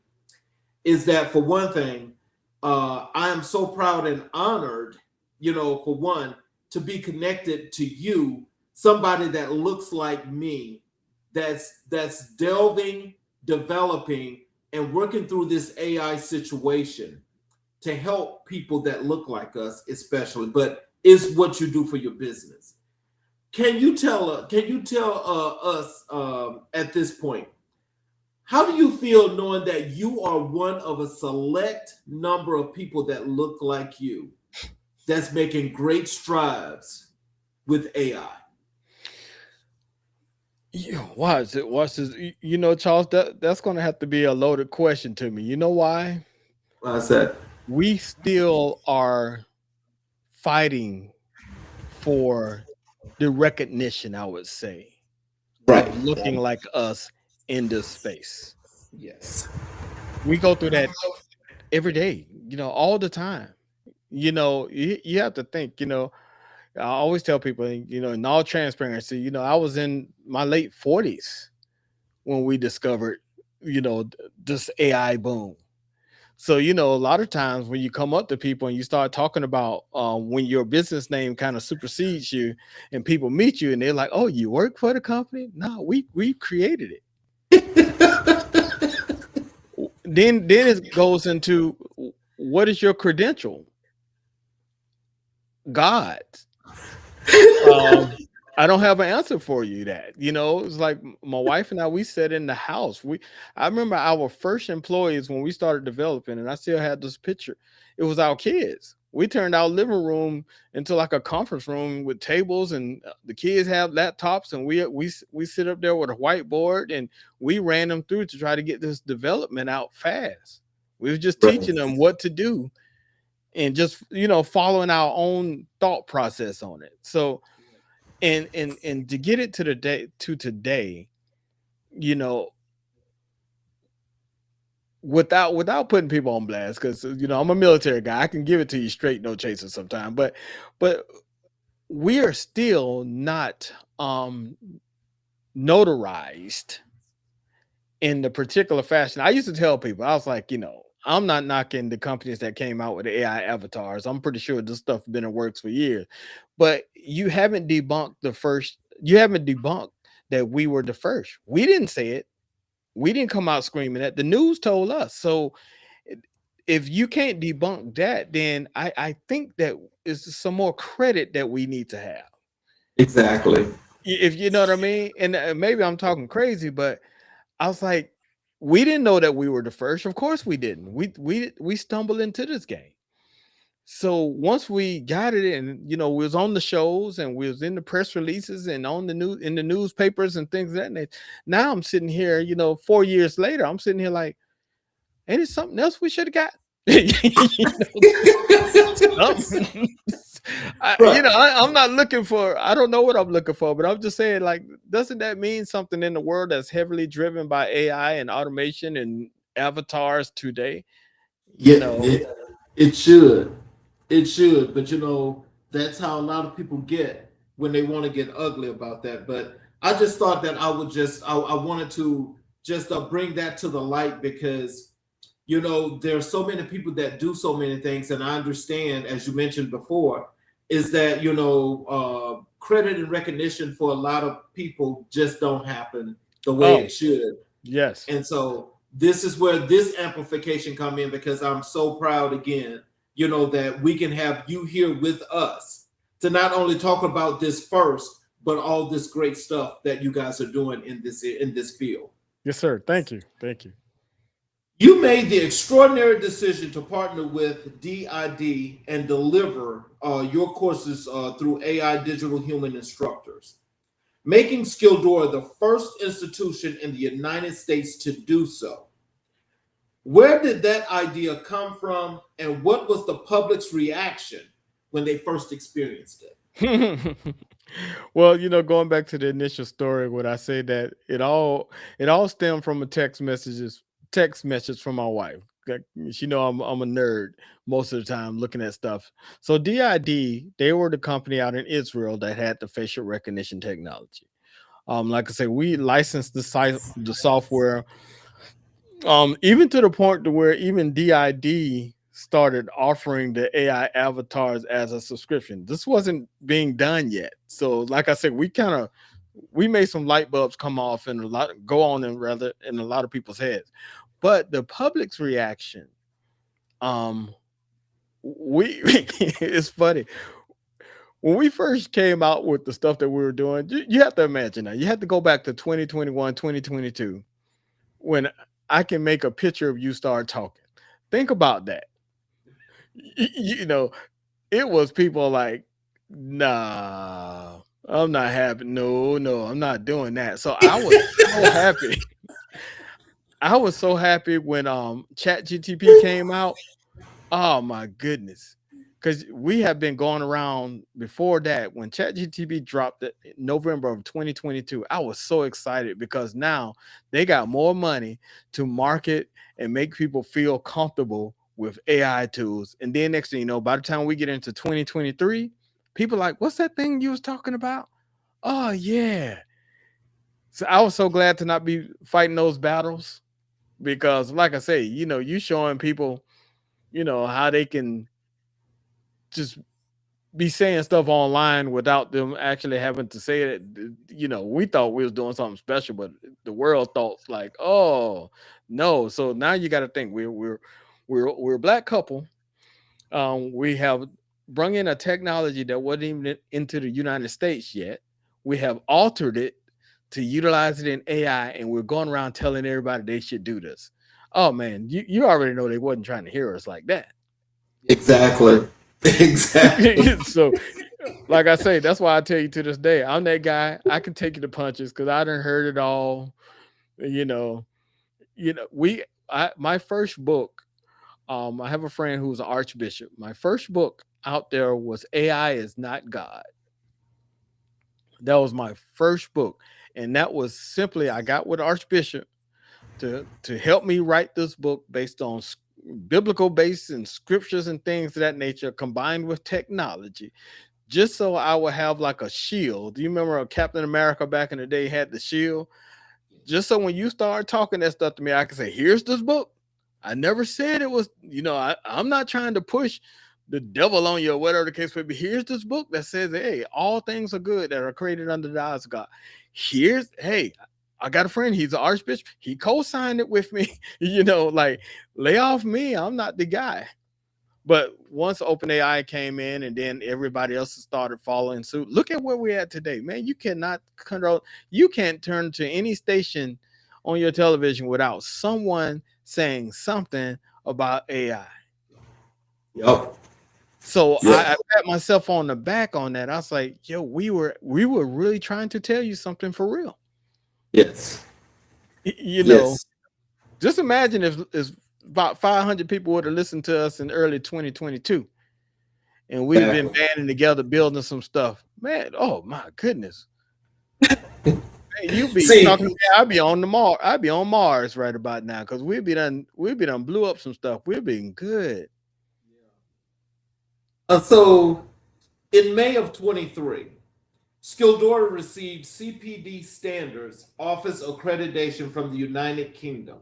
is that for one thing, I am so proud and honored, for one, to be connected to you, somebody that looks like me, that's delving, developing, and working through this AI situation to help people that look like us, especially, but is what you do for your business. Can you tell us at this point, how do you feel knowing that you are one of a select number of people that look like you, that's making great strides with AI? Yeah, watch it. Watch this. Charles, that's going to have to be a loaded question to me. You know why? I said, We still are fighting for the recognition, I would say, right. of looking like us in this space. Yes. We go through that every day, all the time. You have to think, I always tell people, in all transparency, I was in my late 40s when we discovered, this AI boom. So, a lot of times when you come up to people and you start talking about when your business name kind of supersedes you and people meet you and they're like, oh, you work for the company? No, we created it. Then it goes into, what is your credential? God. I don't have an answer for you. That it's like my wife and we sat in the house. I remember our first employees when we started developing, and I still had this picture. It was our kids. We turned our living room into like a conference room with tables, and the kids have laptops, and we sit up there with a whiteboard, and we ran them through to try to get this development out fast. We was just teaching them what to do, and just following our own thought process on it. So. And to get it to today, without putting people on blast, because I'm a military guy. I can give it to you straight, no chaser sometimes. But we are still not notarized in the particular fashion. I used to tell people, I was like, I'm not knocking the companies that came out with the AI avatars. I'm pretty sure this stuff been in works for years, but you haven't debunked that we were the first. We didn't say it. We didn't come out screaming it. The news told us. So if you can't debunk that, then I think that is some more credit that we need to have. Exactly. If you know what I mean. And maybe I'm talking crazy, but I was like, we didn't know that we were the first. Of course we didn't. We stumbled into this game. So once we got it, and we was on the shows, and we was in the press releases, and on the news, in the newspapers and things like that. Now I'm sitting here, 4 years later, I'm sitting here like, ain't it something else we should have got? I'm not looking for, I don't know what I'm looking for, but I'm just saying, like, doesn't that mean something in the world that's heavily driven by AI and automation and avatars today? Yeah, it should. It should. But that's how a lot of people get when they want to get ugly about that. But I just thought that I wanted to just bring that to the light, because there's so many people that do so many things, and I understand, as you mentioned before, is that credit and recognition for a lot of people just don't happen the way it should. Yes. And so this is where this amplification come in, because I'm so proud again, that we can have you here with us to not only talk about this first, but all this great stuff that you guys are doing in this field. Yes, sir. Thank you. Thank you. You made the extraordinary decision to partner with DID and deliver your courses through AI Digital Human Instructors, making Skilldora the first institution in the United States to do so. Where did that idea come from, and what was the public's reaction when they first experienced it? Well, going back to the initial story, would I say that it all stemmed from a text message from my wife. Like, she know I'm a nerd most of the time looking at stuff. So DID, they were the company out in Israel that had the facial recognition technology. Like I said, we licensed the software, even to the point to where even DID started offering the AI avatars as a subscription. This wasn't being done yet. So, like I said, we made some light bulbs come off and go on and rather in a lot of people's heads. But the public's reaction, we it's funny. When we first came out with the stuff that we were doing, you have to imagine that. You have to go back to 2021, 2022, when I can make a picture of you start talking. Think about that. It was people like, nah, I'm not happy. No, I'm not doing that. So I was so happy. I was so happy when Chat GTP came out. Oh my goodness. Because we have been going around before that. When Chat GTP dropped it in November of 2022, I was so excited, because now they got more money to market and make people feel comfortable with AI tools. And then next thing you know, by the time we get into 2023, people are like, what's that thing you was talking about? Oh yeah. So I was so glad to not be fighting those battles, because like I say, you showing people, how they can just be saying stuff online without them actually having to say it. We thought we was doing something special, but the world thought like, oh no. So now you got to think we're a black couple. We have brung in a technology that wasn't even into the United States yet. We have altered it to utilize it in AI, and we're going around telling everybody they should do this. Oh man, you already know they wasn't trying to hear us like that. Exactly. Exactly. So, like I say, that's why I tell you to this day, I'm that guy. I can take you to punches because I done heard it all. You know, my first book. I have a friend who's an archbishop. My first book out there was AI is Not God. That was my first book, and that was simply I got with Archbishop. to help me write this book based on biblical base and scriptures and things of that nature combined with technology, just so I would have like a shield. Do you remember Captain America back in the day had the shield? Just so when you start talking that stuff to me, I can say, here's this book. I never said it was, I'm not trying to push the devil on you or whatever the case may be. Here's this book that says, hey, all things are good that are created under the eyes of God. Hey, I got a friend, he's an archbishop. He co-signed it with me, like lay off me. I'm not the guy. But once OpenAI came in and then everybody else started following suit, look at where we're at today, man. You can't turn to any station on your television without someone saying something about AI. Yep. So I pat myself on the back on that. I was like, yo, we were really trying to tell you something for real. Yes. Just imagine if about 500 people would have listened to us in early 2022 and we've been banding together building some stuff, man. Oh my goodness. Man, you be talking, I'd be on Mars right about now, because we'd be done blew up some stuff. We've been good. So in May of 23, Skilldora received CPD Standards Office accreditation from the United Kingdom,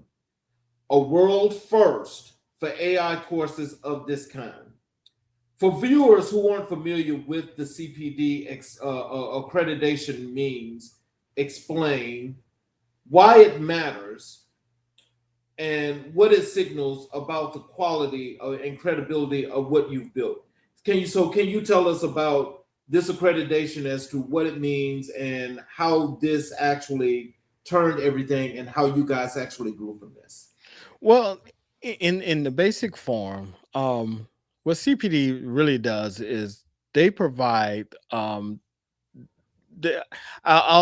a world first for AI courses of this kind. For viewers who aren't familiar with the CPD accreditation means, explain why it matters and what it signals about the quality and credibility of what you've built. Can you tell us about this accreditation as to what it means and how this actually turned everything and how you guys actually grew from this? Well, in the basic form, what CPD really does is they provide, I'll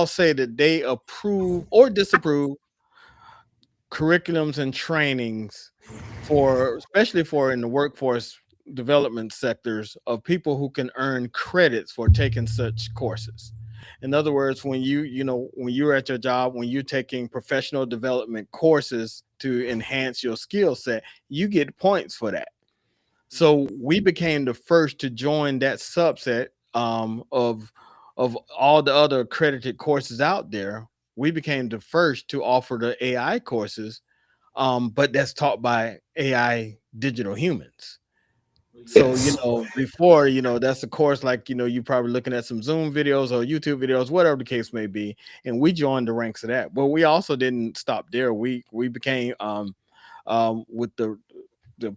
say that they approve or disapprove curriculums and trainings especially for in the workforce development sectors of people who can earn credits for taking such courses. In other words, when when you're at your job, when you're taking professional development courses to enhance your skill set, you get points for that. So we became the first to join that subset of all the other accredited courses out there. We became the first to offer the AI courses, but that's taught by AI digital humans. So, before, that's a course like, you're probably looking at some Zoom videos or YouTube videos, whatever the case may be. And we joined the ranks of that. But we also didn't stop there. We became with the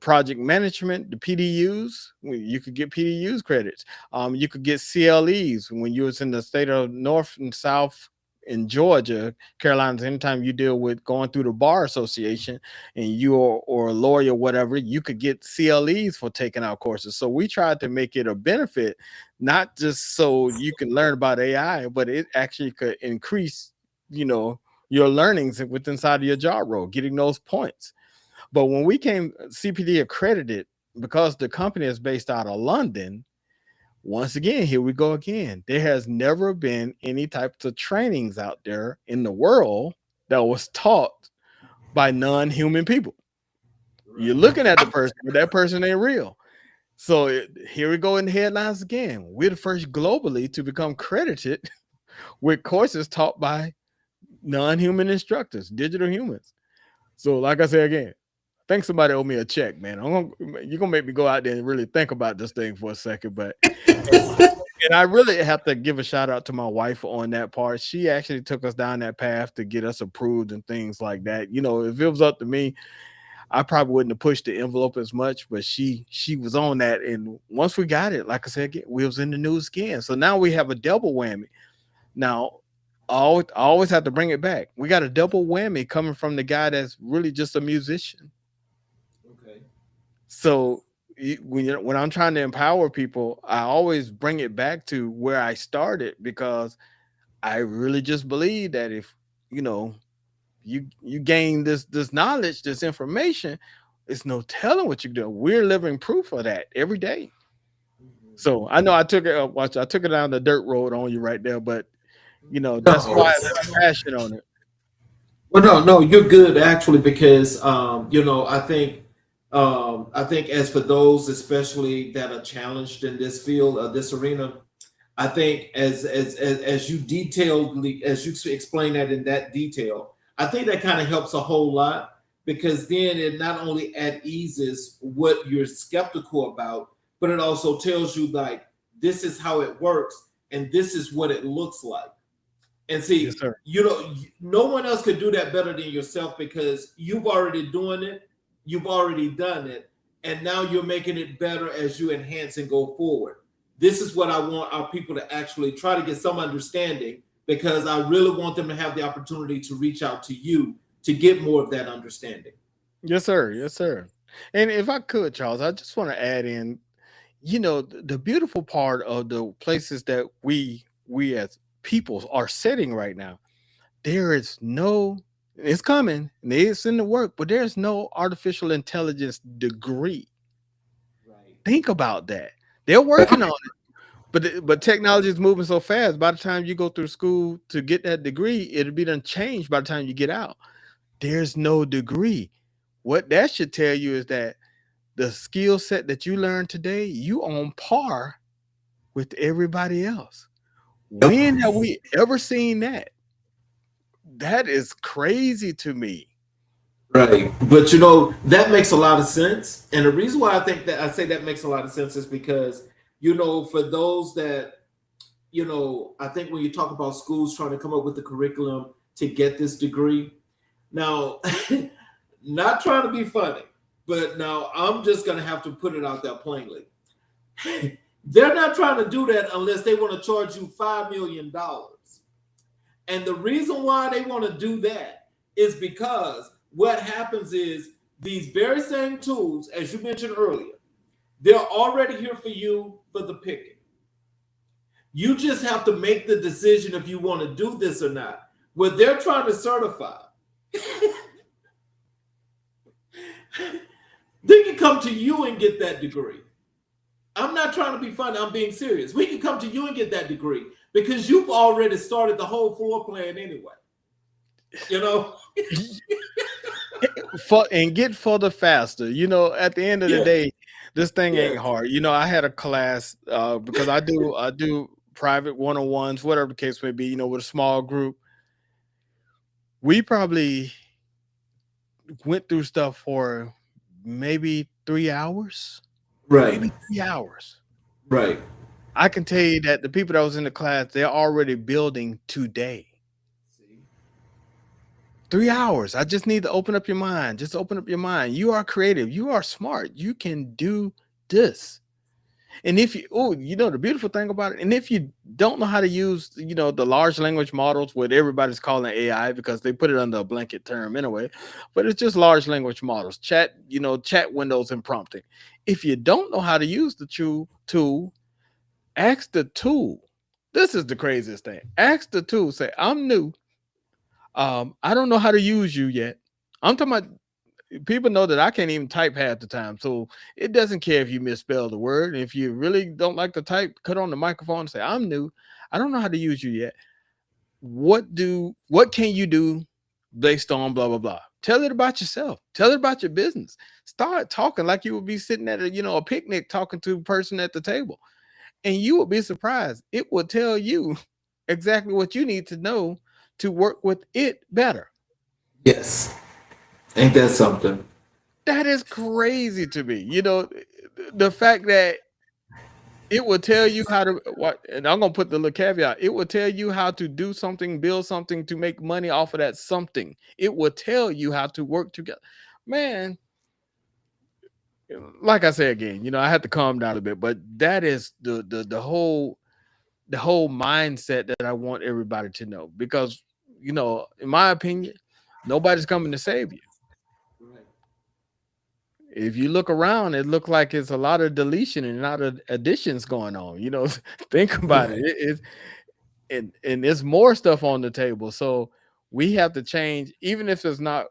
project management, the PDUs, you could get PDUs credits. You could get CLEs when you was in the state of North and South in Georgia, Carolinas. Anytime you deal with going through the bar association and you or a lawyer, whatever, you could get CLEs for taking out courses. So we tried to make it a benefit, not just so you can learn about AI, but it actually could increase, your learnings within inside of your job role, getting those points. But when we came CPD accredited, because the company is based out of London, once again, here we go again. There has never been any types of trainings out there in the world that was taught by non-human people. You're looking at the person, but that person ain't real. So here we go in the headlines again. We're the first globally to become credited with courses taught by non-human instructors, digital humans. So like I said again, I think somebody owe me a check, man. You're gonna make me go out there and really think about this thing for a second. But and I really have to give a shout out to my wife on that part. She actually took us down that path to get us approved and things like that. If it was up to me, I probably wouldn't have pushed the envelope as much, but she was on that. And once we got it, like I said, we was in the news again. So now we have a double whammy. Now, I always have to bring it back. We got a double whammy coming from the guy that's really just a musician. Okay. So when I'm trying to empower people, I always bring it back to where I started, because I really just believe that if you gain this knowledge, this information, it's no telling what you do. We're living proof of that every day. So I know I took it down the dirt road on you right there, but that's why I have passion on it. Well, no, you're good actually because I think as for those especially that are challenged in this field, this arena, I think as you detailedly as you explain that in that detail, I think that kind of helps a whole lot because then it not only at eases what you're skeptical about, but it also tells you like this is how it works and this is what it looks like. And Yes, see, sir. no one else could do that better than yourself because you've already doing it, you've already done it, and now you're making it better as you enhance and go forward. This is what I want our people to actually try to get some understanding because I really want them to have the opportunity to reach out to you to get more of that understanding. Yes, sir. Yes, sir. And if I could, Charles, I just want to add in, the beautiful part of the places that we as people are sitting right now, there is no, it's coming and it's in the work, but there's no artificial intelligence degree. Right. Think about that. They're working on it, but technology is moving so fast. By the time you go through school to get that degree, it'll be done changed by the time you get out. There's no degree. What that should tell you is that the skill set that you learned today, you on par with everybody else. When have we ever seen that? That is crazy to me. Right. But that makes a lot of sense. And the reason why I think that I say that makes a lot of sense is because, for those that, I think when you talk about schools trying to come up with the curriculum to get this degree, now, not trying to be funny, but now I'm just going to have to put it out there plainly. They're not trying to do that unless they want to charge you $5 million. And the reason why they want to do that is because what happens is these very same tools, as you mentioned earlier, they're already here for you for the picking. You just have to make the decision if you want to do this or not. What they're trying to certify, they can come to you and get that degree. I'm not trying to be funny. I'm being serious. We can come to you and get that degree because you've already started the whole floor plan anyway. You know? And get further faster. At the end of the Yeah. day, this thing Yeah. ain't hard. I had a class because I do private one-on-ones, whatever the case may be, with a small group. We probably went through stuff for maybe 3 hours. Right. Maybe 3 hours. Right. I can tell you that the people that was in the class, they're already building today. 3 hours. I just need to open up your mind. Just open up your mind. You are creative. You are smart. You can do this. And if you, the beautiful thing about it, and if you don't know how to use, the large language models, what everybody's calling AI because they put it under a blanket term anyway, but it's just large language models, chat windows and prompting. If you don't know how to use the tool, ask the tool. This is the craziest thing. Ask the tool, say, I'm new. I don't know how to use you yet. I'm talking about people know that I can't even type half the time. So it doesn't care if you misspell the word. If you really don't like to type, cut on the microphone and say, I'm new. I don't know how to use you yet. What can you do based on blah, blah, blah? Tell it about yourself. Tell it about your business. Start talking like you would be sitting at a picnic talking to a person at the table. And you will be surprised. It will tell you exactly what you need to know to work with it better. Yes. Ain't that something? That is crazy to me. The fact that it will tell you how to what, and I'm gonna put the little caveat. It will tell you how to do something, build something to make money off of that something. It will tell you how to work together. Man, like I say again, I had to calm down a bit, but that is the whole mindset that I want everybody to know. Because, in my opinion, nobody's coming to save you. Right. If you look around, it looks like it's a lot of deletion and a lot of additions going on. Think about it. Right. And there's more stuff on the table. So we have to change, even if it's not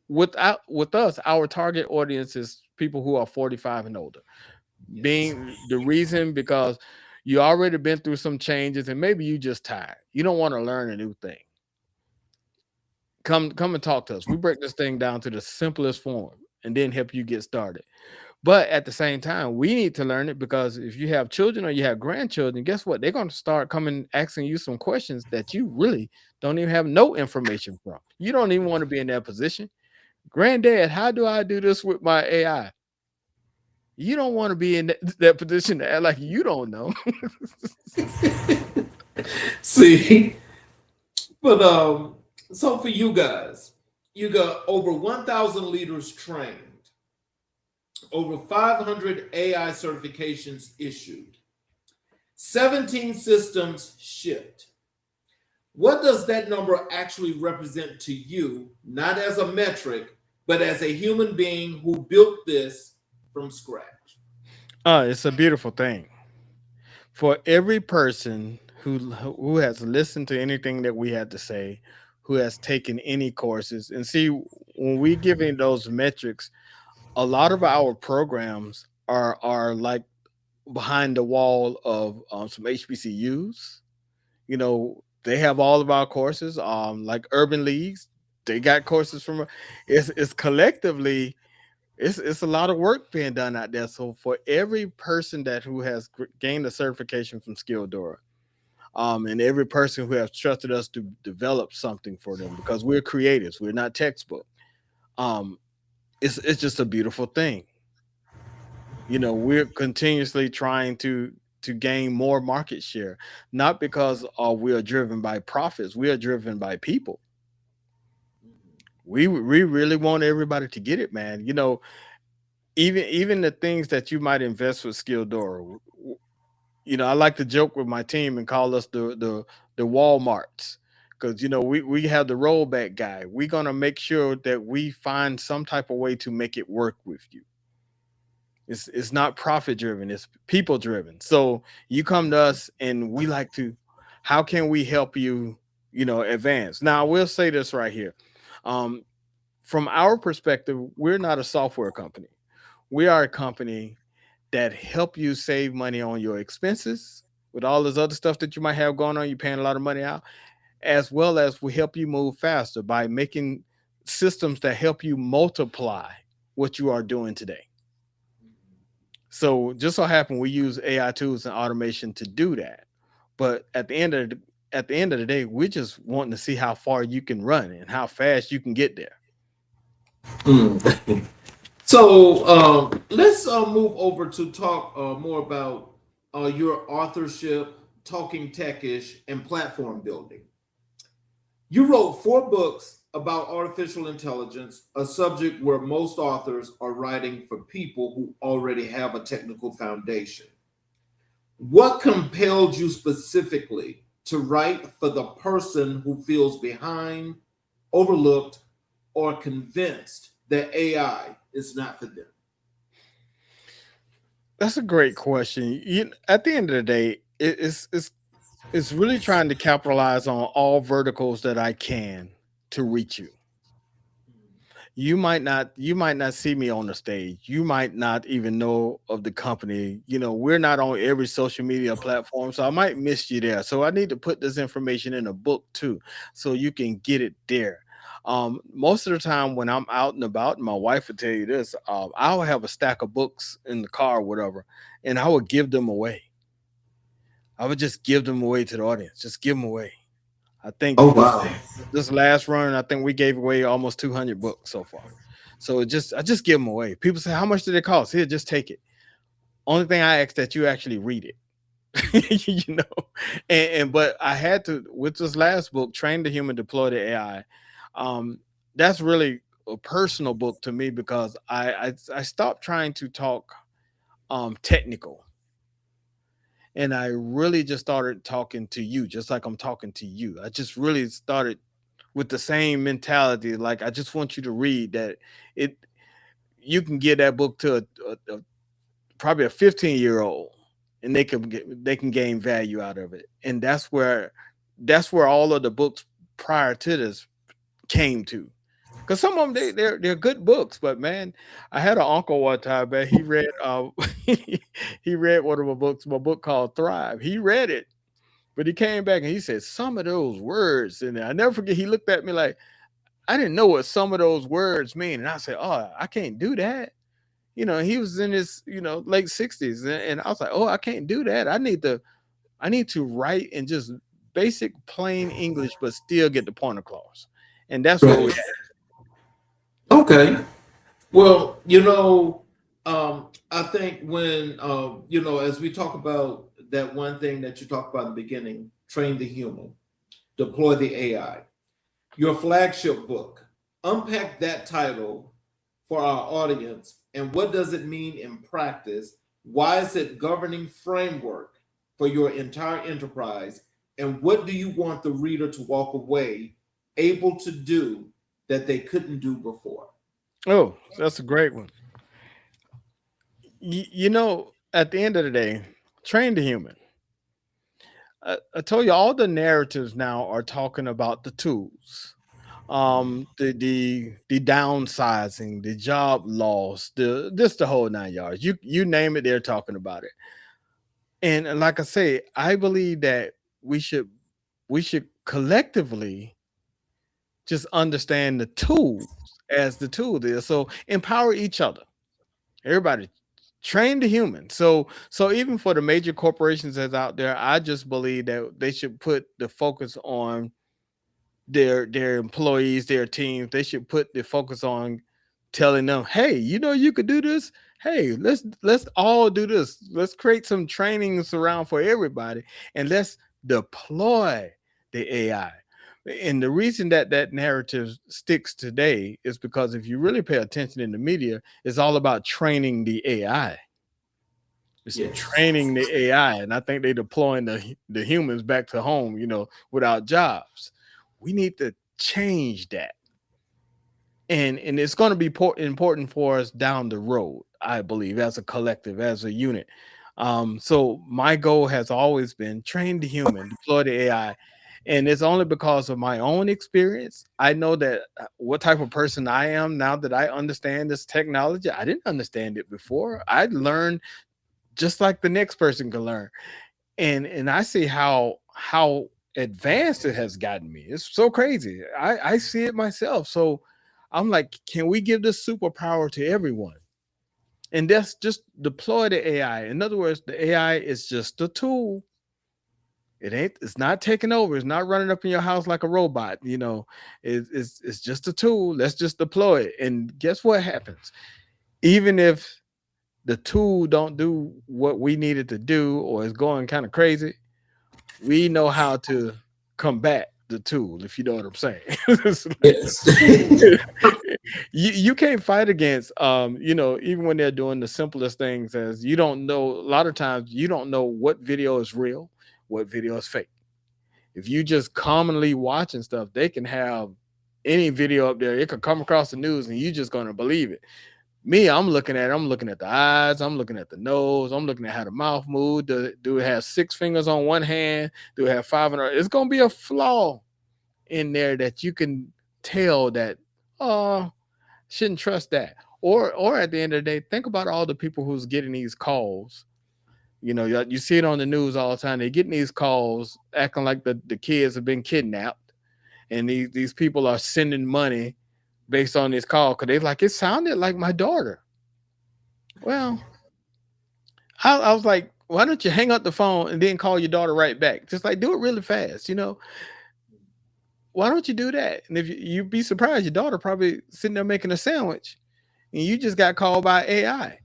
with us. Our target audience is people who are 45 and older. Yes. Being the reason because you already been through some changes and maybe you just tired. You don't want to learn a new thing. come and talk to us. We break this thing down to the simplest form and then help you get started. But at the same time, we need to learn it, because if you have children or you have grandchildren, guess what? They're going to start coming asking you some questions that you really don't even have no information from. You don't even want to be in that position. Granddad, how do I do this with my AI? You don't want to be in that position to act like you don't know. See, but so for you guys, you got over 1,000 leaders trained, over 500 AI certifications issued, 17 systems shipped. What does that number actually represent to you, not as a metric, but as a human being who built this from scratch? It's a beautiful thing. For every person who has listened to anything that we had to say, who has taken any courses, and see, when we giving those metrics, a lot of our programs are like behind the wall of some HBCUs. They have all of our courses, like urban leagues. They got courses from. It's collectively, it's a lot of work being done out there. So for every person that who has gained a certification from Skilldora, and every person who has trusted us to develop something for them, because we're creatives, we're not textbook. um it's just a beautiful thing. We're continuously trying to gain more market share, not because we are driven by profits. We are driven by people. We really want everybody to get it, man. Even the things that you might invest with Skilldora. I like to joke with my team and call us the Walmarts, because we have the rollback guy. We're gonna make sure that we find some type of way to make it work with you. It's not profit driven, it's people driven. So you come to us and we like to, how can we help you, advance? Now I will say this right here. Um, from our perspective, we're not a software company. We are a company that help you save money on your expenses with all this other stuff that you might have going on. You're paying a lot of money out, as well as we help you move faster by making systems that help you multiply what you are doing today. So just so happen we use AI tools and automation to do that. But at the end of the day, we're just wanting to see how far you can run and how fast you can get there. Mm. So let's move over to talk more about your authorship, talking techish, and platform building. You wrote 4 books about artificial intelligence, a subject where most authors are writing for people who already have a technical foundation. What compelled you specifically to write for the person who feels behind, overlooked, or convinced that AI is not for them? That's a great question. At the end of the day, it's really trying to capitalize on all verticals that I can to reach you. You might not see me on the stage. You might not even know of the company. We're not on every social media platform, so I might miss you there. So I need to put this information in a book too, so you can get it there. Most of the time when I'm out and about, and my wife would tell you this, I'll have a stack of books in the car or whatever, and I would give them away. I would just give them away to the audience. Just give them away. I think Oh, wow. this last run, I think we gave away almost 200 books so far. So I just give them away. People say, "How much did it cost?" Here, just take it. Only thing I ask that you actually read it. But I had to, with this last book, Train the Human, Deploy the AI. That's really a personal book to me, because I stopped trying to talk technical, and I really just started talking to you, just like I'm talking to you. I just really started with the same mentality. Like, I just want you to read that. It You can give that book to probably a 15-year-old, and they can gain value out of it. And that's where all of the books prior to this came to. Because some of them, they're good books, but man, I had an uncle one time, man. He read he read one of my book called Thrive. He read it, but he came back and he said some of those words in there. I never forget. He looked at me like, I didn't know what some of those words mean. And I said, oh, I can't do that. He was in his, late 60s. And I was like, oh, I can't do that. I need to write in just basic plain English, but still get the point across. And that's where we Right. Okay. Well, I think when as we talk about that one thing that you talked about in the beginning, train the human, deploy the AI, your flagship book, unpack that title for our audience and what does it mean in practice? Why is it governing framework for your entire enterprise? And what do you want the reader to walk away able to do that they couldn't do before? Oh, that's a great one. At the end of the day, train the human. I told you all the narratives now are talking about the tools, the downsizing, the job loss, the whole 9 yards. You name it, they're talking about it. And like I say, I believe that we should collectively just understand the tools as the tool is. So empower each other. Everybody train the human. So even for the major corporations that's out there, I just believe that they should put the focus on their employees, their teams. They should put the focus on telling them, hey, you could do this. Hey, let's all do this. Let's create some trainings around for everybody and let's deploy the AI. And the reason that narrative sticks today is because if you really pay attention in the media, it's all about training the AI. It's Yes. training the AI, and I think they're deploying the humans back to home, without jobs. We need to change that, and it's going to be important for us down the road. I believe as a collective, as a unit. So my goal has always been train the human, deploy the AI, and it's only because of my own experience. I know that what type of person I am now that I understand this technology. I didn't understand it before. I learned just like the next person can learn, and I see how advanced it has gotten me. It's so crazy. I see it myself. So I'm like, can we give this superpower to everyone? And that's just deploy the AI. In other words, the AI is just a tool. It's not taking over. It's not running up in your house like a robot. It's just a tool. Let's just deploy it. And guess what happens? Even if the tool don't do what we needed to do or is going kind of crazy, we know how to combat the tool, if you know what I'm saying. It's like, Yes. you can't fight against even when they're doing the simplest things, as you don't know, a lot of times you don't know what video is real, what video is fake. If you just commonly watching stuff, they can have any video up there, it could come across the news and you just gonna believe it. Me, I'm looking at the eyes, I'm looking at the nose, I'm looking at how the mouth moves. Do it have 6 fingers on one hand? Do it have five on the other? It's gonna be a flaw in there that you can tell that, oh, shouldn't trust that. Or at the end of the day, think about all the people who's getting these calls. You see it on the news all the time. They're getting these calls acting like the kids have been kidnapped, and these people are sending money based on this call because they like it sounded like my daughter. Well, I was like, why don't you hang up the phone and then call your daughter right back? Just like do it really fast, Why don't you do that? And if you'd be surprised, your daughter probably sitting there making a sandwich, and you just got called by AI.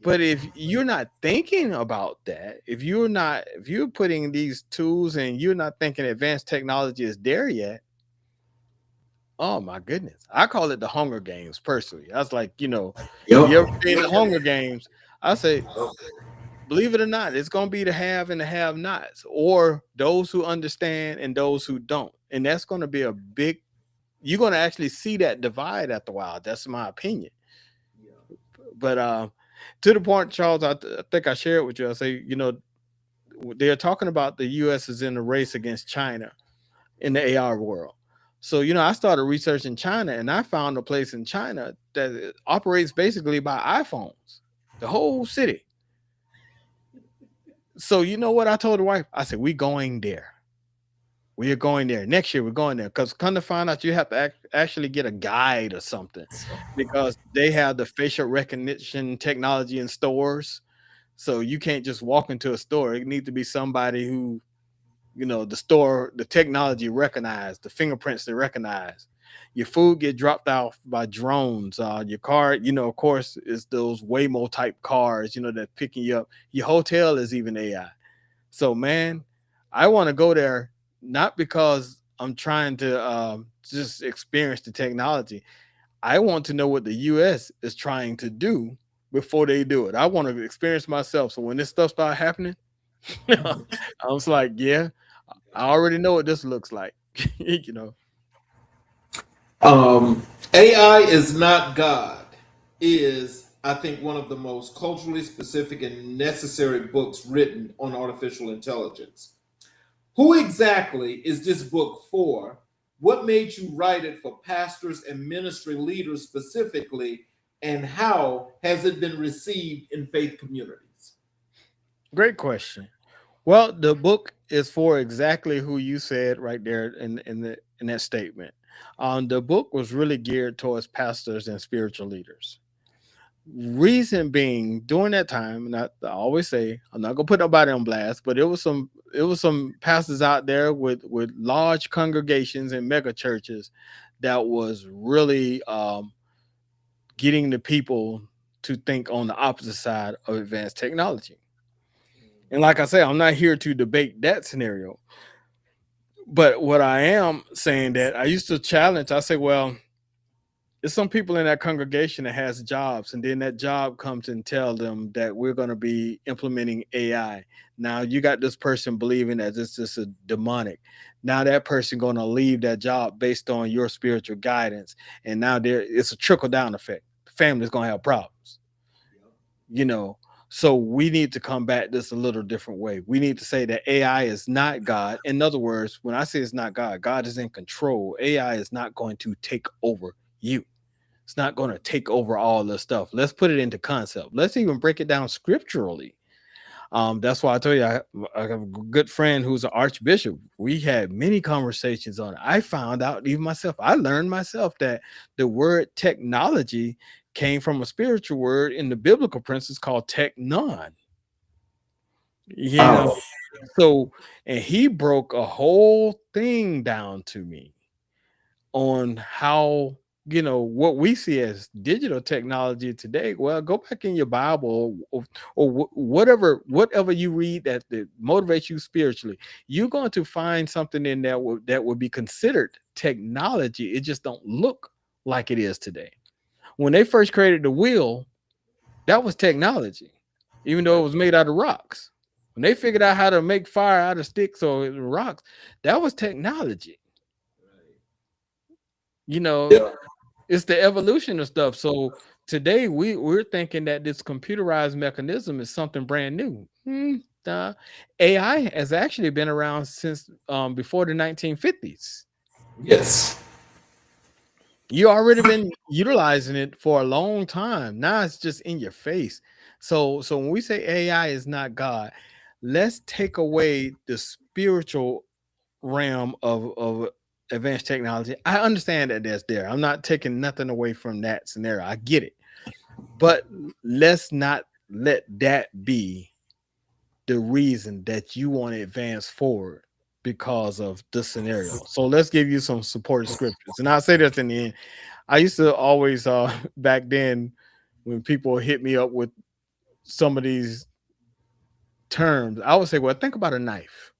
But if you're not thinking about that, if you're putting these tools and you're not thinking advanced technology is there yet, oh my goodness. I call it the Hunger Games personally. I was like, if you ever Yep. seen the Hunger Games, I say, believe it or not, it's gonna be the have and the have nots, or those who understand and those who don't. And that's gonna be a big you're gonna actually see that divide after a while. That's my opinion. But to the point, Charles, I think I shared with you. I say, they're talking about the US is in a race against China in the AR world. So, I started researching China and I found a place in China that operates basically by iPhones, the whole city. So, you know what I told the wife? I said, we going there. We are going there next year. We're going there because come to find out, you have to actually get a guide or something because they have the facial recognition technology in stores. So you can't just walk into a store. It needs to be somebody who, the store, the technology recognize, the fingerprints they recognize. Your food get dropped off by drones. Your car, of course, is those Waymo type cars, that picking you up. Your hotel is even AI. So, man, I want to go there not because I'm trying to just experience the technology. I want to know what the U.S. is trying to do before they do it. I want to experience myself. So when this stuff start happening, I was like, yeah, I already know what this looks like. you know. AI is not God is, I think, one of the most culturally specific and necessary books written on artificial intelligence. Who exactly is this book for? What made you write it for pastors and ministry leaders specifically? And how has it been received in faith communities? Great question. Well, the book is for exactly who you said right there in that statement. The book was really geared towards pastors and spiritual leaders. Reason being, during that time, and I always say I'm not gonna put nobody on blast, but it was some pastors out there with large congregations and mega churches that was really getting the people to think on the opposite side of advanced technology. And like I say, I'm not here to debate that scenario. But what I am saying that I used to challenge, I say, well, there's some people in that congregation that has jobs, and then that job comes and tell them that we're going to be implementing AI. Now you got this person believing that this is a demonic. Now that person going to leave that job based on your spiritual guidance, and now there it's a trickle down effect. The family's going to have problems, you know. So we need to combat this a little different way. We need to say that AI is not God. In other words, when I say it's not God, God is in control. AI is not going to take over you. It's not going to take over all this stuff. Let's put it into concept. Let's even break it down scripturally. That's why I told you I have a good friend who's an archbishop. We had many conversations on it. I found out even myself. I learned myself that the word technology came from a spiritual word in the biblical principles called technon. You know, Wow. so and he broke a whole thing down to me on how what we see as digital technology today. Well, go back in your Bible or whatever you read that motivates you spiritually. You're going to find something in there that would be considered technology. It just don't look like it is today. When they first created the wheel, that was technology, even though it was made out of rocks. When they figured out how to make fire out of sticks or rocks, that was technology. You know, Yeah. it's the evolution of stuff. So today we're thinking that this computerized mechanism is something brand new. Nah. AI has actually been around since before the 1950s. Yes. You already been utilizing it for a long time. Now it's just in your face. So when we say AI is not God, let's take away the spiritual realm of advanced technology. I understand that that's there. I'm not taking nothing away from that scenario. I get it. But let's not let that be the reason that you want to advance forward because of the scenario. So let's give you some supporting scriptures. And I'll say this in the end. I used to always back then when people hit me up with some of these terms, I would say, well, think about a knife.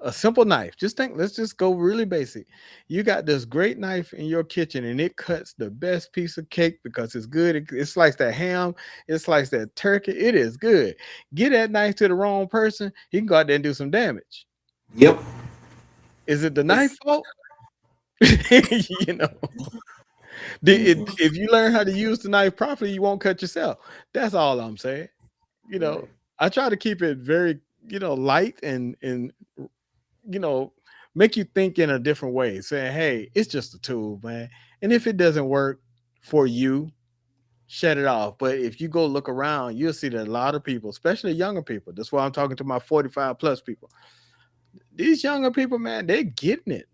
A simple knife. Just think, let's just go really basic. You got this great knife in your kitchen and it cuts the best piece of cake because it's good. It sliced that ham, it sliced that turkey. It is good. Get that knife to the wrong person, he can go out there and do some damage. Yep. Is it the knife fault? you know, if you learn how to use the knife properly, you won't cut yourself. That's all I'm saying. You know, Right. I try to keep it very, light and make you think in a different way, saying, hey, it's just a tool, man. And if it doesn't work for you, shut it off. But if you go look around, you'll see that a lot of people, especially younger people, that's why I'm talking to my 45 plus people, These younger people, man, they're getting it.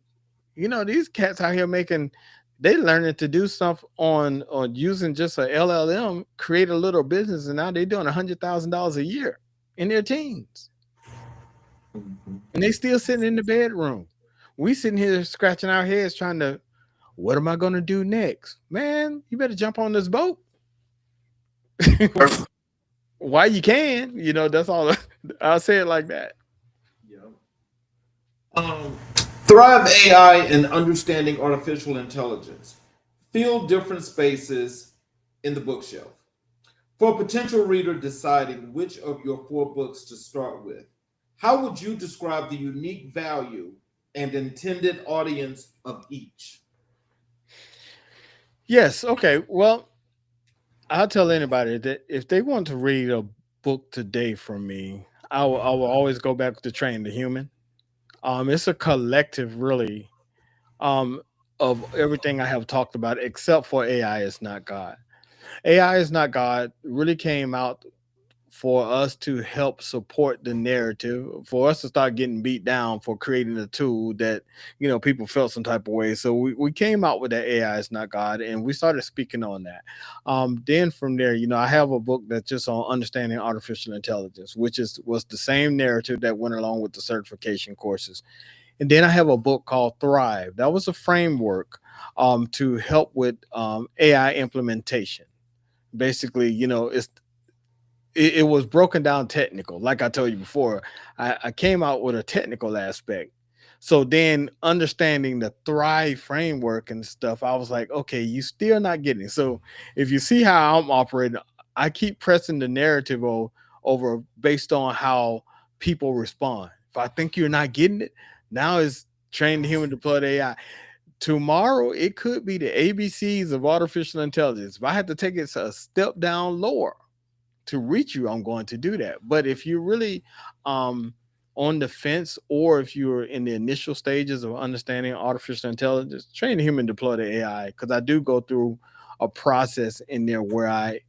These cats out here making, they learning to do stuff on using just a LLM, create a little business, and now they're doing $100,000 a year in their teens, Mhm. and they still sitting in the bedroom. We sitting here scratching our heads trying to, what am I going to do next? Man, you better jump on this boat while you can. That's all. I'll say it like that. Yeah. Um, Thrive AI and understanding artificial intelligence. Fill different spaces in the bookshelf. For a potential reader deciding which of your four books to start with, how would you describe the unique value and intended audience of each? Yes. Okay. Well, I'll tell anybody that if they want to read a book today from me, I will always go back to Train the Human. It's a collective, really, um, of everything I have talked about, except for AI is not God. AI is not God really came out for us to help support the narrative, for us to start getting beat down for creating a tool that, people felt some type of way. So we came out with that AI is not God, and we started speaking on that. Then from there, I have a book that's just on understanding artificial intelligence, which was the same narrative that went along with the certification courses. And then I have a book called Thrive. That was a framework to help with AI implementation. Basically, it was broken down technical. Like I told you before, I came out with a technical aspect. So then understanding the Thrive framework and stuff, I was like, okay, you still not getting it. So if you see how I'm operating, I keep pressing the narrative over based on how people respond. If I think you're not getting it, now is train the human deployed AI. Tomorrow it could be the ABCs of artificial intelligence. If I had to take it a step down lower to reach you, I'm going to do that. But if you're really um, on the fence, or if you're in the initial stages of understanding artificial intelligence, train the human deploy the AI, because I do go through a process in there where I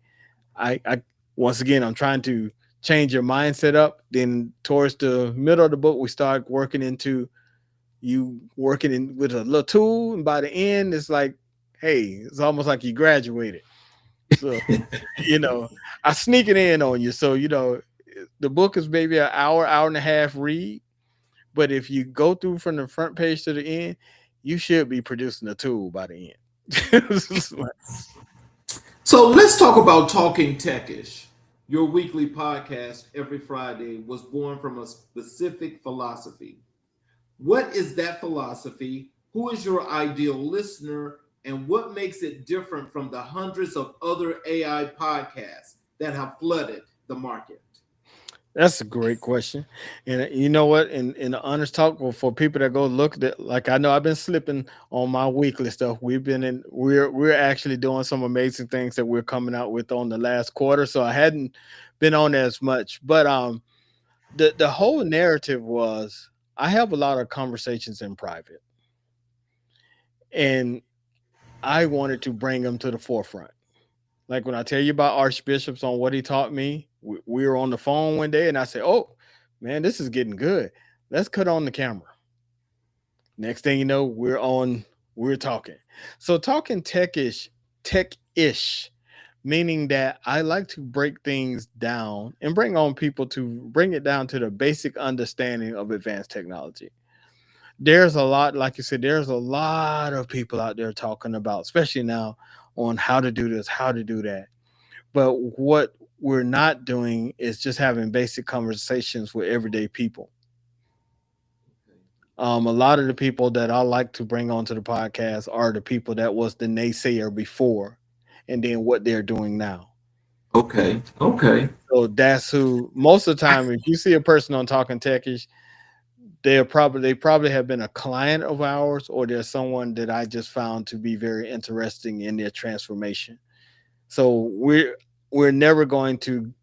once again I'm trying to change your mindset up. Then towards the middle of the book, we start working into you working in with a little tool, and by the end, it's like, hey, it's almost like you graduated. So you know, I sneak it in on you. So, the book is maybe an hour and a half read. But if you go through from the front page to the end, you should be producing a tool by the end. So let's talk about Talking Techish. Your weekly podcast every Friday was born from a specific philosophy. What is that philosophy? Who is your ideal listener? And what makes it different from the hundreds of other AI podcasts that have flooded the market? That's a great question. And you know what? In the honest talk, well, for people that go look at, like, I know I've been slipping on my weekly stuff. We're actually doing some amazing things that we're coming out with on the last quarter. So I hadn't been on as much. But the whole narrative was, I have a lot of conversations in private, and I wanted to bring them to the forefront. Like when I tell you about archbishops on what he taught me, we were on the phone one day, and I said, "Oh man, this is getting good. Let's cut on the camera." Next thing you know, we're talking. So talking tech-ish, meaning that I like to break things down and bring on people to bring it down to the basic understanding of advanced technology. There's a lot, like you said, there's a lot of people out there talking about, especially now, on how to do this, how to do that. But what we're not doing is just having basic conversations with everyday people. A lot of the people that I like to bring onto the podcast are the people that was the naysayer before, and then what they're doing now. Okay, okay. So that's who, most of the time, if you see a person on Talking Techish, they probably have been a client of ours, or they're someone that I just found to be very interesting in their transformation. So we're never going to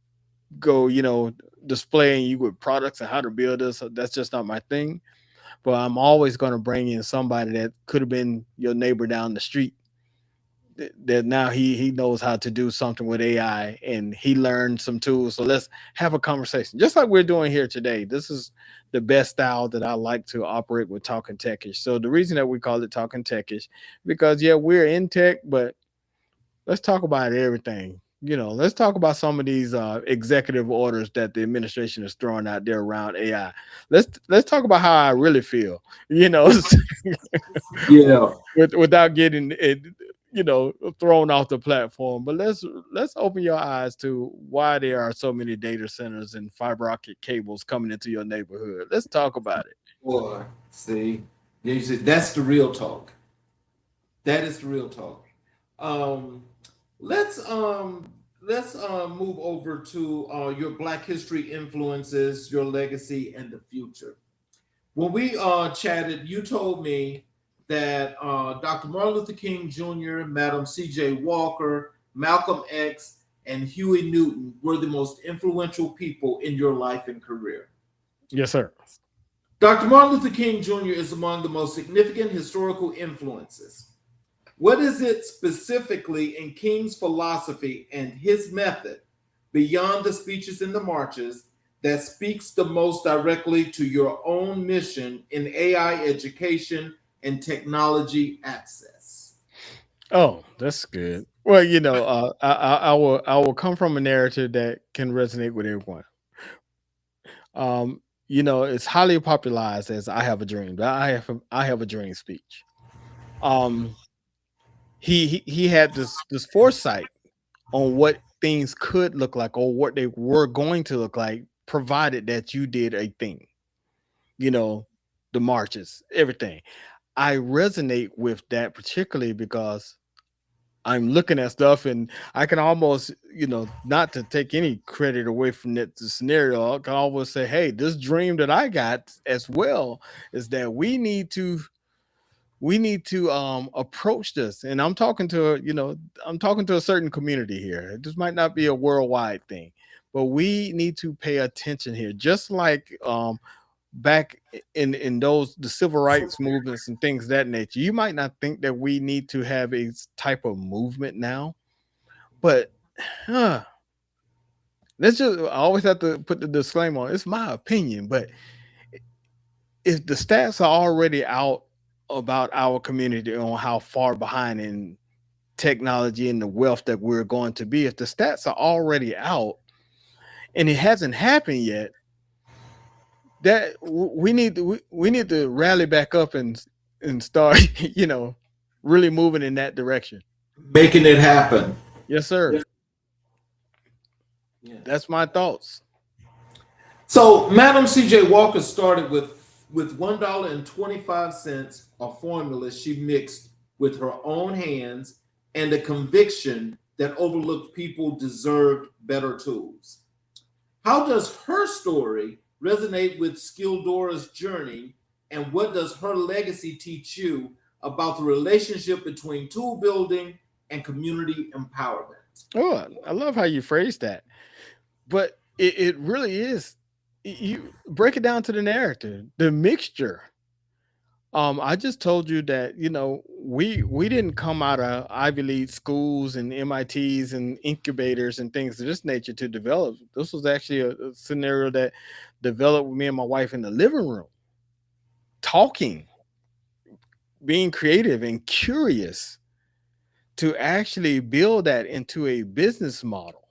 go, displaying you with products and how to build this. That's just not my thing. But I'm always going to bring in somebody that could have been your neighbor down the street, that now he knows how to do something with AI and he learned some tools. So let's have a conversation, just like we're doing here today. This is the best style that I like to operate with Talking Techish. So the reason that we call it Talking Techish, because yeah, we're in tech, but let's talk about everything. Let's talk about some of these executive orders that the administration is throwing out there around AI. Let's talk about how I really feel. Yeah. Without getting it, thrown off the platform. But let's open your eyes to why there are so many data centers and fiber optic cables coming into your neighborhood. Let's talk about it. Boy, see, yeah, you see, that's the real talk. That is the real talk. Um, let's move over to your Black History influences, your legacy, and the future. When we chatted, you told me that Dr. Martin Luther King Jr., Madam C.J. Walker, Malcolm X, and Huey Newton were the most influential people in your life and career. Yes, sir. Dr. Martin Luther King Jr. is among the most significant historical influences. What is it specifically in King's philosophy and his method, beyond the speeches and the marches, that speaks the most directly to your own mission in AI education and technology access? Oh, that's good. Well, I will come from a narrative that can resonate with everyone. It's highly popularized as "I have a dream." I have a dream speech. Um, he had this foresight on what things could look like or what they were going to look like, provided that you did a thing. You know, the marches, everything. I resonate with that particularly because I'm looking at stuff and I can almost, not to take any credit away from that scenario, I can almost say, hey, this dream that I got as well is that we need to approach this. And I'm talking to a certain community here. This might not be a worldwide thing, but we need to pay attention here. Just like back in those the civil rights movements and things of that nature, you might not think that we need to have a type of movement now, but huh, let's just I always have to put the disclaimer on. It's my opinion, but if the stats are already out about our community on how far behind in technology and the wealth that we're going to be, if the stats are already out and it hasn't happened yet, that we need to rally back up and start really moving in that direction. Making it happen. Yes, sir. Yeah. That's my thoughts. So, Madam C.J. Walker started with $1.25, a formula she mixed with her own hands and a conviction that overlooked people deserved better tools. How does her story resonate with Skilldora's journey, and what does her legacy teach you about the relationship between tool building and community empowerment? Oh, I love how you phrase that. But it really is. You break it down to the narrative, the mixture. I just told you that we didn't come out of Ivy League schools and MITs and incubators and things of this nature to develop. This was actually a scenario that developed with me and my wife in the living room, talking, being creative and curious to actually build that into a business model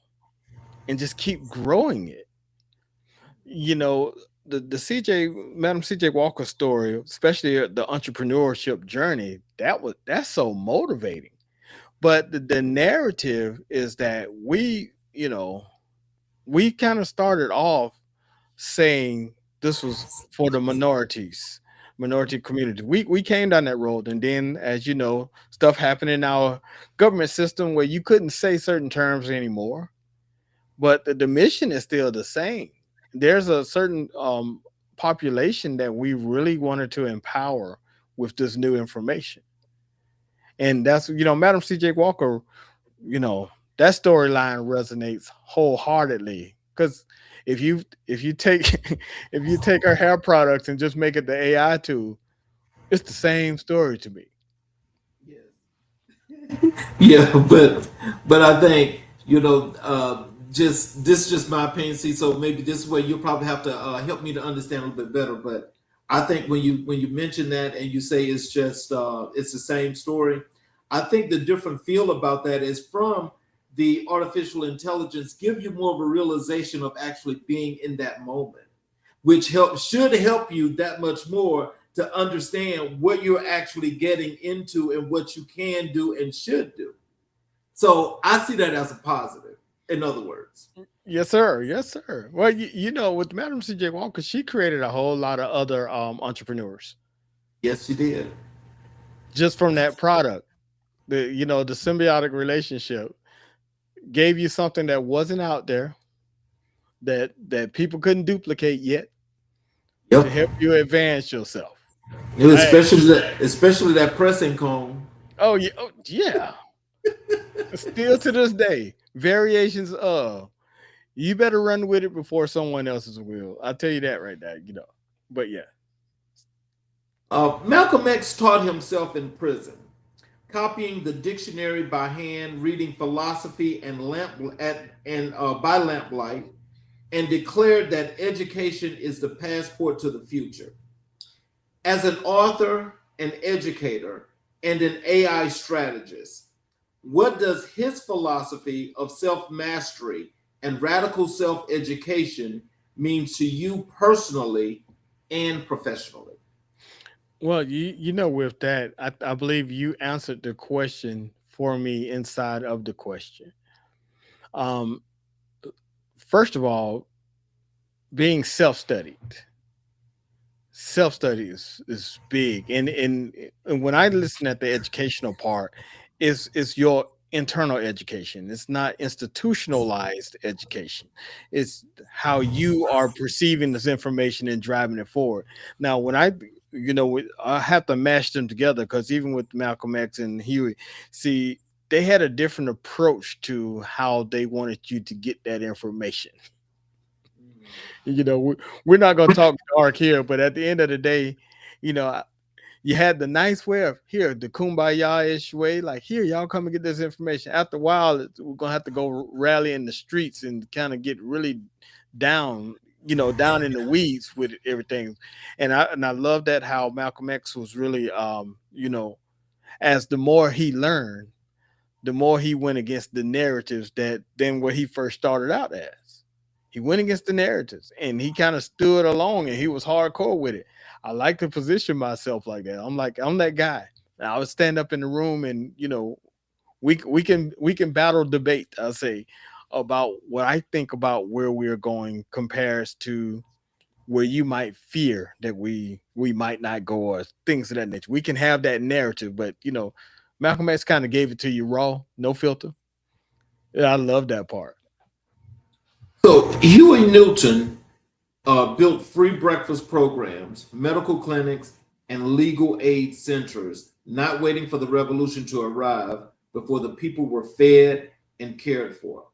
and just keep growing it. You know, the CJ Madam CJ Walker story, especially the entrepreneurship journey, that's so motivating. But the narrative is that we kind of started off saying this was for the minority community. We came down that road, and then, as you know, stuff happened in our government system where you couldn't say certain terms anymore, but the mission is still the same. There's a certain population that we really wanted to empower with this new information, and that's Madam CJ Walker. That storyline resonates wholeheartedly because if you take if you take her hair products and just make it the AI tool, it's the same story to me. Yes. Yeah, but I think just this is just my opinion. See, so maybe this is where you'll probably have to help me to understand a little bit better. But I think when you mention that and you say it's just it's the same story, I think the different feel about that is from the artificial intelligence give you more of a realization of actually being in that moment, which should help you that much more to understand what you're actually getting into and what you can do and should do. So I see that as a positive. In other words, Yes, sir. Yes, sir. Well, with Madam C.J. Walker, she created a whole lot of other entrepreneurs yes, she did. just from that product. The symbiotic relationship gave you something that wasn't out there that people couldn't duplicate yet to Yep. help you advance yourself. It was Hey, especially that pressing comb. oh yeah. Still to this day, variations of. You better run with it before someone else's will. I'll tell you that right now. But yeah. Malcolm X taught himself in prison, copying the dictionary by hand, reading philosophy and by lamplight, and declared that education is the passport to the future. As an author, an educator, and an AI strategist, what does his philosophy of self mastery and radical self education mean to you personally and professionally? Well, with that, I believe you answered the question for me inside of the question. Um, First of all, being self-study is big, and when I listen at the educational part, is your internal education. It's not institutionalized education. It's how you are perceiving this information and driving it forward. Now when I have to mash them together, because even with Malcolm X and Huey, see, they had a different approach to how they wanted you to get that information. We're not going to talk dark here, but at the end of the day, you know, you had the nice way of here, the kumbaya ish way, like here, y'all come and get this information. After a while, we're gonna have to go rally in the streets and kind of get really down, down in the weeds with everything. And I love that how Malcolm X was really, as the more he learned, the more he went against the narratives that than what he first started out as. He went against the narratives and he kind of stood along and he was hardcore with it. I like to position myself like that. I'm that guy. I would stand up in the room and we can battle debate, I'll say, about what I think about where we're going compares to where you might fear that we might not go or things of that nature. We can have that narrative, but Malcolm X kind of gave it to you raw, no filter. Yeah, I love that part. So Huey Newton built free breakfast programs, medical clinics, and legal aid centers, not waiting for the revolution to arrive before the people were fed and cared for.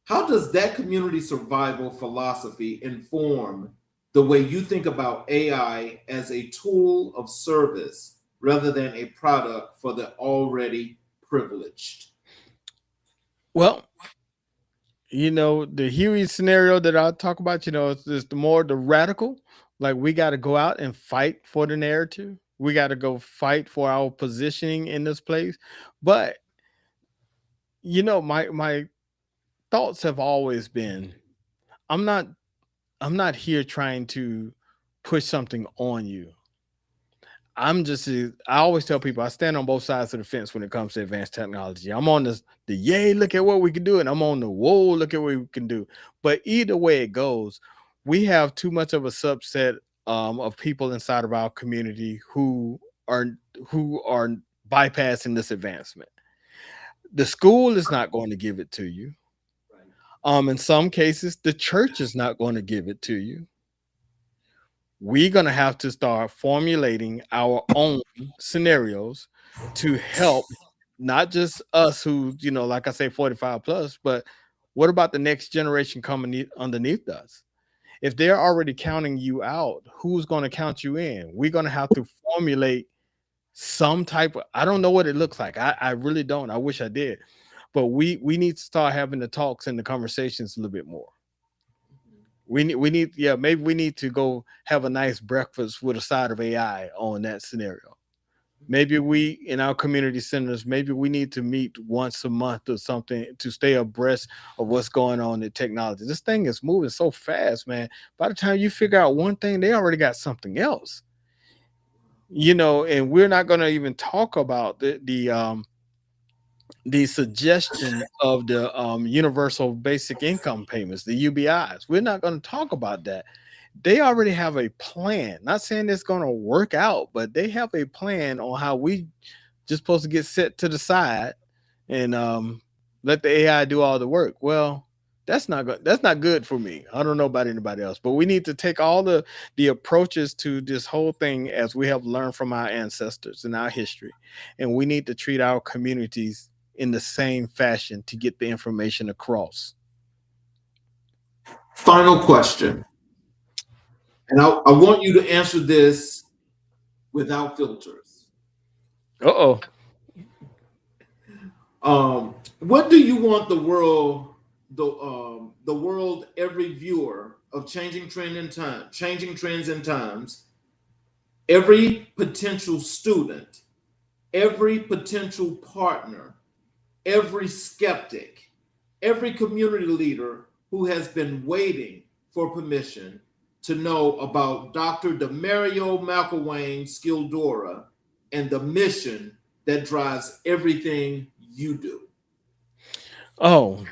How does that community survival philosophy inform the way you think about AI as a tool of service rather than a product for the already privileged? Well, the Huey scenario that I talk about, is the more the radical. Like we got to go out and fight for the narrative. We got to go fight for our positioning in this place. But my thoughts have always been, I'm not I'm not here trying to push something on you. I always tell people I stand on both sides of the fence when it comes to advanced technology. I'm on the yay, look at what we can do, and I'm on the whoa, look at what we can do. But either way it goes, we have too much of a subset of people inside of our community are who are bypassing this advancement. The school is not going to give it to you. Right. In some cases, the church is not going to give it to you. We're going to have to start formulating our own scenarios to help not just us who, like I say, 45 plus, but what about the next generation coming underneath us? If they're already counting you out, who's going to count you in? We're going to have to formulate some type of, I don't know what it looks like. I really don't. I wish I did. But we need to start having the talks and the conversations a little bit more. We need yeah, maybe we need to go have a nice breakfast with a side of AI on that scenario. Maybe we in our community centers, maybe we need to meet once a month or something to stay abreast of what's going on in technology. This thing is moving so fast, man. By the time you figure out one thing, they already got something else. And we're not going to even talk about the suggestion of the universal basic income payments, the UBIs. We're not going to talk about that. They already have a plan. Not saying it's going to work out, but they have a plan on how we just supposed to get set to the side and let the AI do all the work. Well, that's not good. That's not good for me. I don't know about anybody else, but we need to take all the approaches to this whole thing as we have learned from our ancestors and our history, and we need to treat our communities in the same fashion to get the information across. Final question. And I want you to answer this without filters. Uh-oh. What do you want the world, every viewer of changing trends in times, every potential student, every potential partner, every skeptic, every community leader who has been waiting for permission to know about Dr. DeMario Mcllwain Skilldora and the mission that drives everything you do? Oh,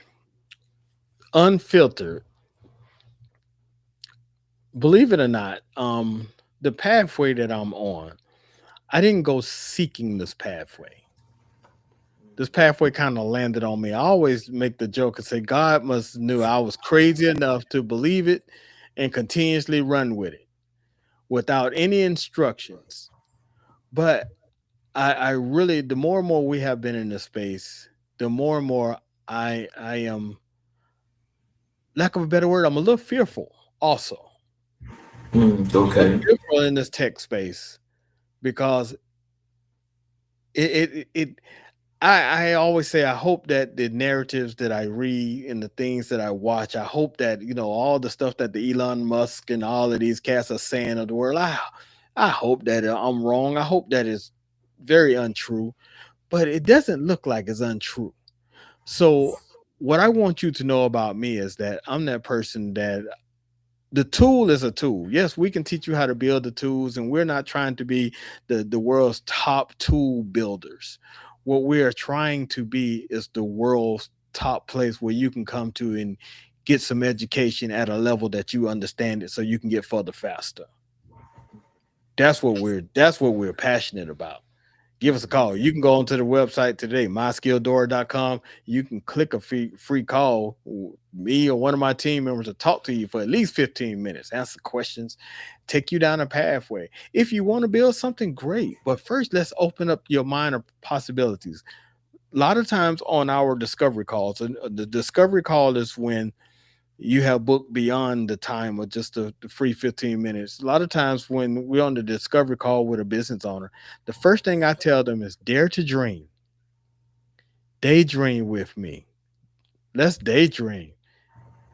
unfiltered. Believe it or not, the pathway that I'm on, I didn't go seeking this pathway. This pathway kind of landed on me. I always make the joke and say God must knew I was crazy enough to believe it and continuously run with it without any instructions. But I really, the more and more we have been in this space, the more and more I am, lack of a better word, I'm a little fearful also. A little Okay. fearful in this tech space because it I always say I hope that the narratives that I read and the things that I watch, I hope that all the stuff that the Elon Musk and all of these cats are saying of the world, I hope that I'm wrong. I hope that is very untrue, but it doesn't look like it's untrue. So what I want you to know about me is that I'm that person that the tool is a tool. Yes, we can teach you how to build the tools, and we're not trying to be the world's top tool builders. What we are trying to be is the world's top place where you can come to and get some education at a level that you understand it so you can get further faster. That's what we're passionate about. Give us a call. You can go onto the website today, myskilldora.com. You can click a free call. Me or one of my team members will talk to you for at least 15 minutes, answer questions, take you down a pathway. If you want to build something great, but first let's open up your mind of possibilities. A lot of times on our discovery calls, and the discovery call is when you have booked beyond the time of just the free 15 minutes. A lot of times when we're on the discovery call with a business owner, the first thing I tell them is dare to dream. Daydream with me. Let's daydream.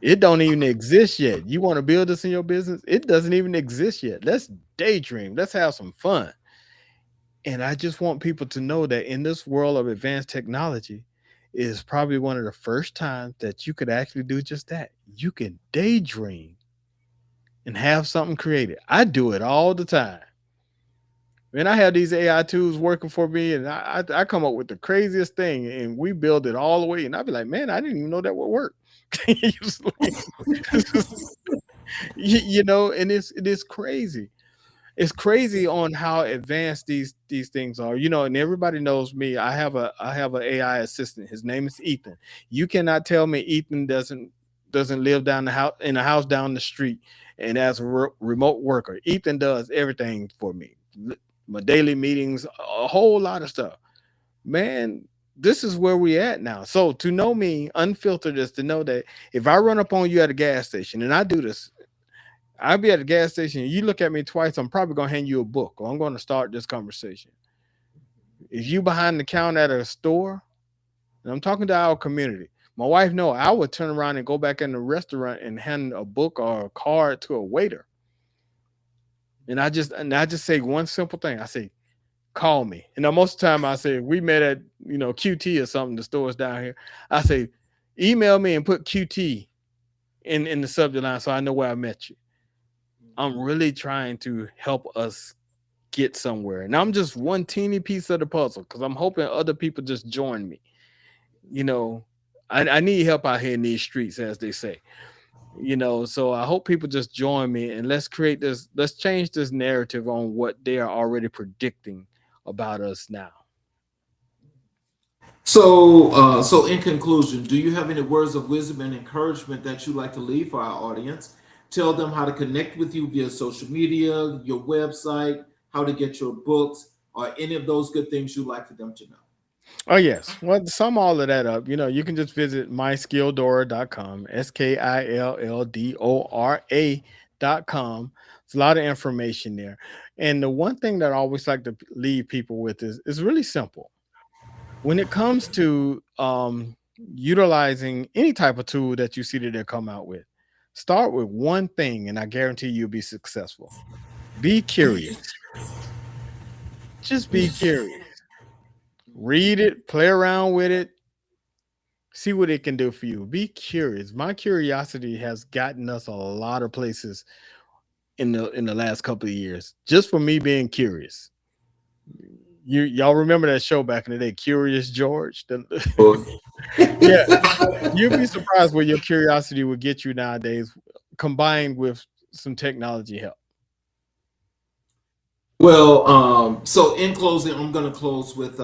It don't even exist yet. You want to build this in your business? It doesn't even exist yet. Let's daydream. Let's have some fun. And I just want people to know that in this world of advanced technology, it is probably one of the first times that you could actually do just that. You can daydream and have something created. I do it all the time. Man, I have these AI tools working for me, and I come up with the craziest thing, and we build it all the way. And I'd be like, man, I didn't even know that would work. And it is crazy. It's crazy on how advanced these things are. And everybody knows me. I have an AI assistant. His name is Ethan. You cannot tell me Ethan doesn't live down the house in a house down the street and as a remote worker. Ethan does everything for me. My daily meetings, a whole lot of stuff. Man, this is where we at now. So to know me unfiltered is to know that if I run up on you at a gas station, and I do this, I'll be at a gas station and you look at me twice, I'm probably gonna hand you a book or I'm gonna start this conversation. If you behind the counter at a store, and I'm talking to our community, my wife know I would turn around and go back in the restaurant and hand a book or a card to a waiter. And I just say one simple thing. I say, call me. And now most of the time I say, we met at QT or something, the stores down here. I say, email me and put QT in the subject line so I know where I met you. I'm really trying to help us get somewhere. And I'm just one teeny piece of the puzzle because I'm hoping other people just join me. I need help out here in these streets, as they say. So I hope people just join me and let's change this narrative on what they are already predicting about us now. So in conclusion, do you have any words of wisdom and encouragement that you'd like to leave for our audience? Tell them how to connect with you via social media, your website, how to get your books, or any of those good things you'd like for them to know. Oh yes. Well, to sum all of that up, you can just visit myskilldora.com, skilldora.com. It's a lot of information there. And the one thing that I always like to leave people with is really simple. When it comes to utilizing any type of tool that you see that they come out with, start with one thing, and I guarantee you'll be successful. Be curious. Just be curious. Read it, play around with it, see what it can do for you. Be curious. My curiosity has gotten us a lot of places in the last couple of years, just for me being curious. Y'all remember that show back in the day, Curious George? Yeah, you'd be surprised where your curiosity would get you nowadays, combined with some technology help. Well, so in closing, I'm going to close with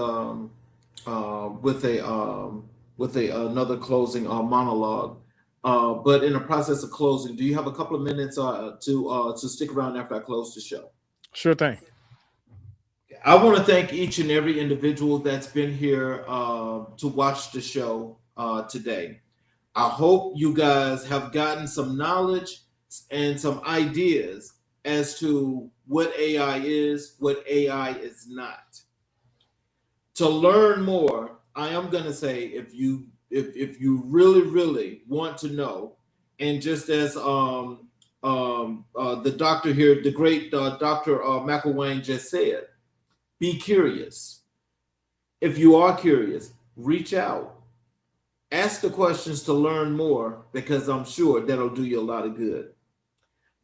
another closing monologue. But in the process of closing, do you have a couple of minutes to stick around after I close the show? Sure thing. I want to thank each and every individual that's been here to watch the show today. I hope you guys have gotten some knowledge and some ideas as to what AI is, what AI is not. To learn more, I am going to say if you really want to know, and just as the doctor here, the great Dr. Mcllwain just said, be curious. If you are curious, reach out. Ask the questions to learn more, because I'm sure that'll do you a lot of good.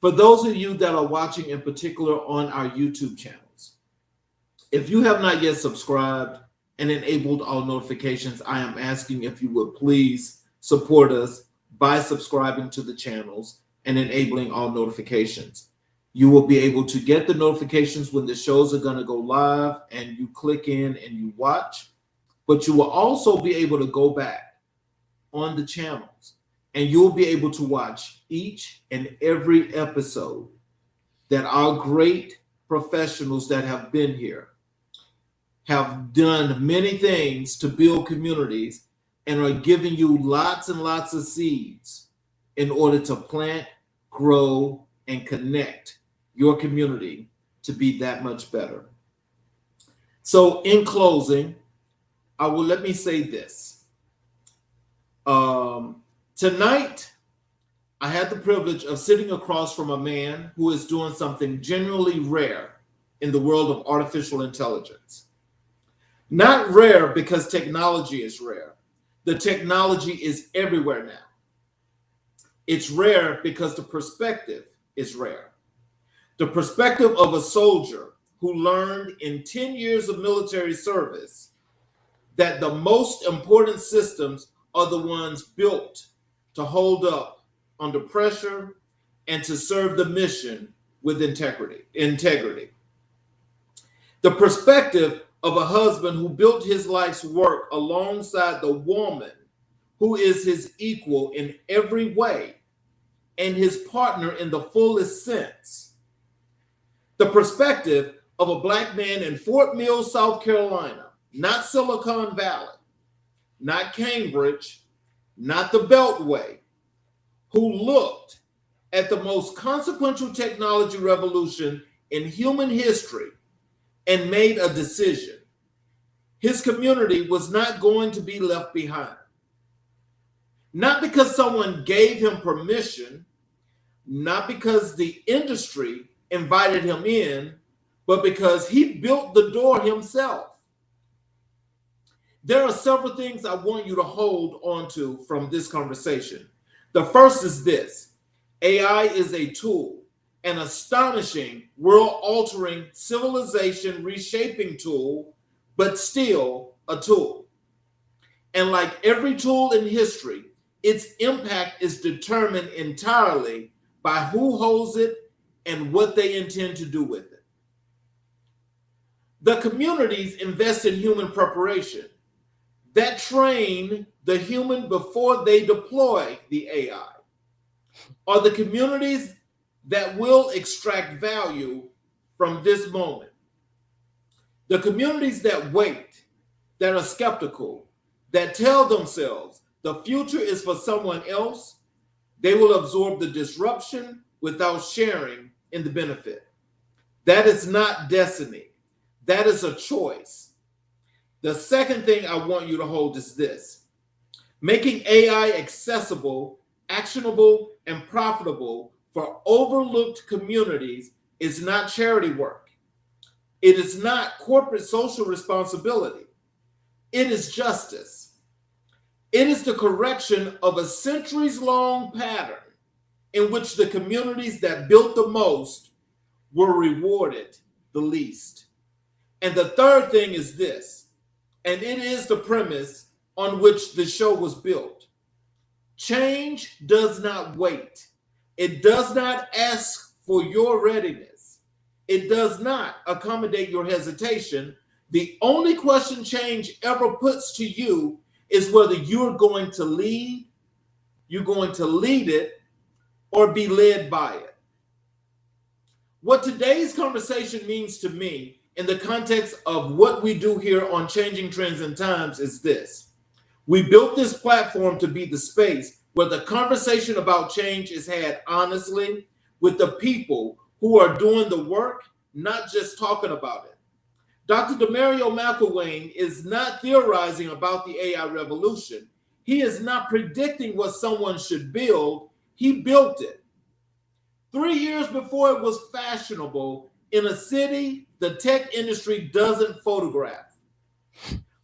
For those of you that are watching in particular on our YouTube channels, if you have not yet subscribed and enabled all notifications, I am asking if you would please support us by subscribing to the channels and enabling all notifications. You will be able to get the notifications when the shows are going to go live and you click in and you watch, but you will also be able to go back on the channels and you'll be able to watch each and every episode that our great professionals that have been here have done many things to build communities and are giving you lots and lots of seeds in order to plant, grow, and connect your community to be that much better. So in closing, let me say this. Tonight, I had the privilege of sitting across from a man who is doing something genuinely rare in the world of artificial intelligence. Not rare because technology is rare. The technology is everywhere now. It's rare because the perspective is rare. The perspective of a soldier who learned in 10 years of military service that the most important systems are the ones built to hold up under pressure and to serve the mission with integrity. The perspective of a husband who built his life's work alongside the woman who is his equal in every way and his partner in the fullest sense. The perspective of a Black man in Fort Mill, South Carolina, not Silicon Valley, not Cambridge, not the Beltway, who looked at the most consequential technology revolution in human history and made a decision. his community was not going to be left behind. Not because someone gave him permission, not because the industry invited him in, but because he built the door himself. There are several things I want you to hold on to from this conversation. The first is this: AI is a tool, an astonishing, world-altering, civilization-reshaping tool, but still a tool. And like every tool in history, its impact is determined entirely by who holds it and what they intend to do with it. The communities invest in human preparation that train the human before they deploy the AI, are the communities that will extract value from this moment. The communities that wait, that are skeptical, that tell themselves the future is for someone else, they will absorb the disruption without sharing in the benefit. That is not destiny. That is a choice. The second thing I want you to hold is this: making AI accessible, actionable, and profitable for overlooked communities is not charity work. It is not corporate social responsibility. It is justice. It is the correction of a centuries-long pattern in which the communities that built the most were rewarded the least. And the third thing is this, and it is the premise on which the show was built: change does not wait. It does not ask for your readiness. It does not accommodate your hesitation. The only question change ever puts to you is whether you're going to lead, you're going to lead it, or be led by it. What today's conversation means to me in the context of what we do here on Changing Trends and Times is this: we built this platform to be the space where the conversation about change is had honestly with the people who are doing the work, not just talking about it. Dr. DeMario Mcllwain is not theorizing about the AI revolution. He is not predicting what someone should build. He built it. 3 years before it was fashionable in a city the tech industry doesn't photograph.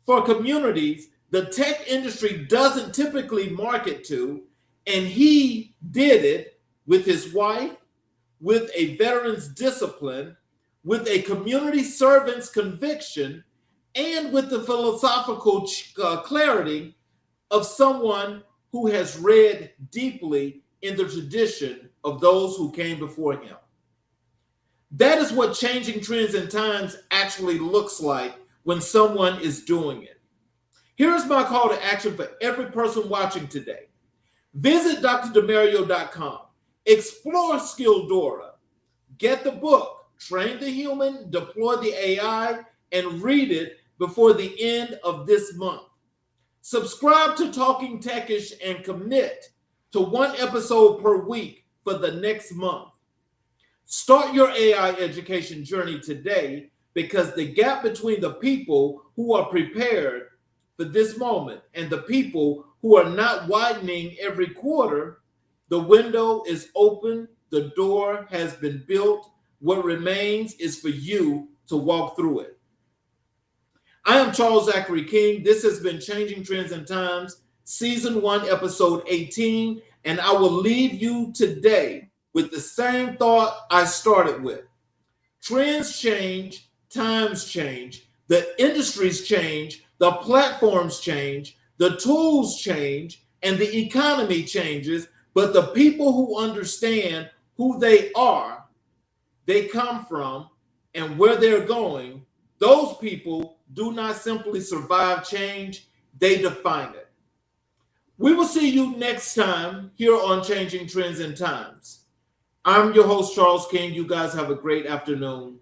For communities the tech industry doesn't typically market to, and he did it with his wife, with a veteran's discipline, with a community servant's conviction, and with the philosophical clarity of someone who has read deeply in the tradition of those who came before him. That is what Changing Trends and Times actually looks like when someone is doing it. Here's my call to action for every person watching today. Visit drdemario.com, explore Skilldora, get the book, Train the Human, Deploy the AI, and read it before the end of this month. Subscribe to Talking Techish and commit to 1 episode per week for the next month. Start your AI education journey today, because the gap between the people who are prepared for this moment and the people who are not widening every quarter, the window is open, the door has been built. What remains is for you to walk through it. I am Charles Zachary King. This has been Changing Trends and Times, Season 1, Episode 18, and I will leave you today with the same thought I started with. Trends change, times change, the industries change, the platforms change, the tools change, and the economy changes, but the people who understand who they are, they come from, and where they're going, those people do not simply survive change, they define it. We will see you next time here on Changing Trends and Times. I'm your host, Charles King. You guys have a great afternoon.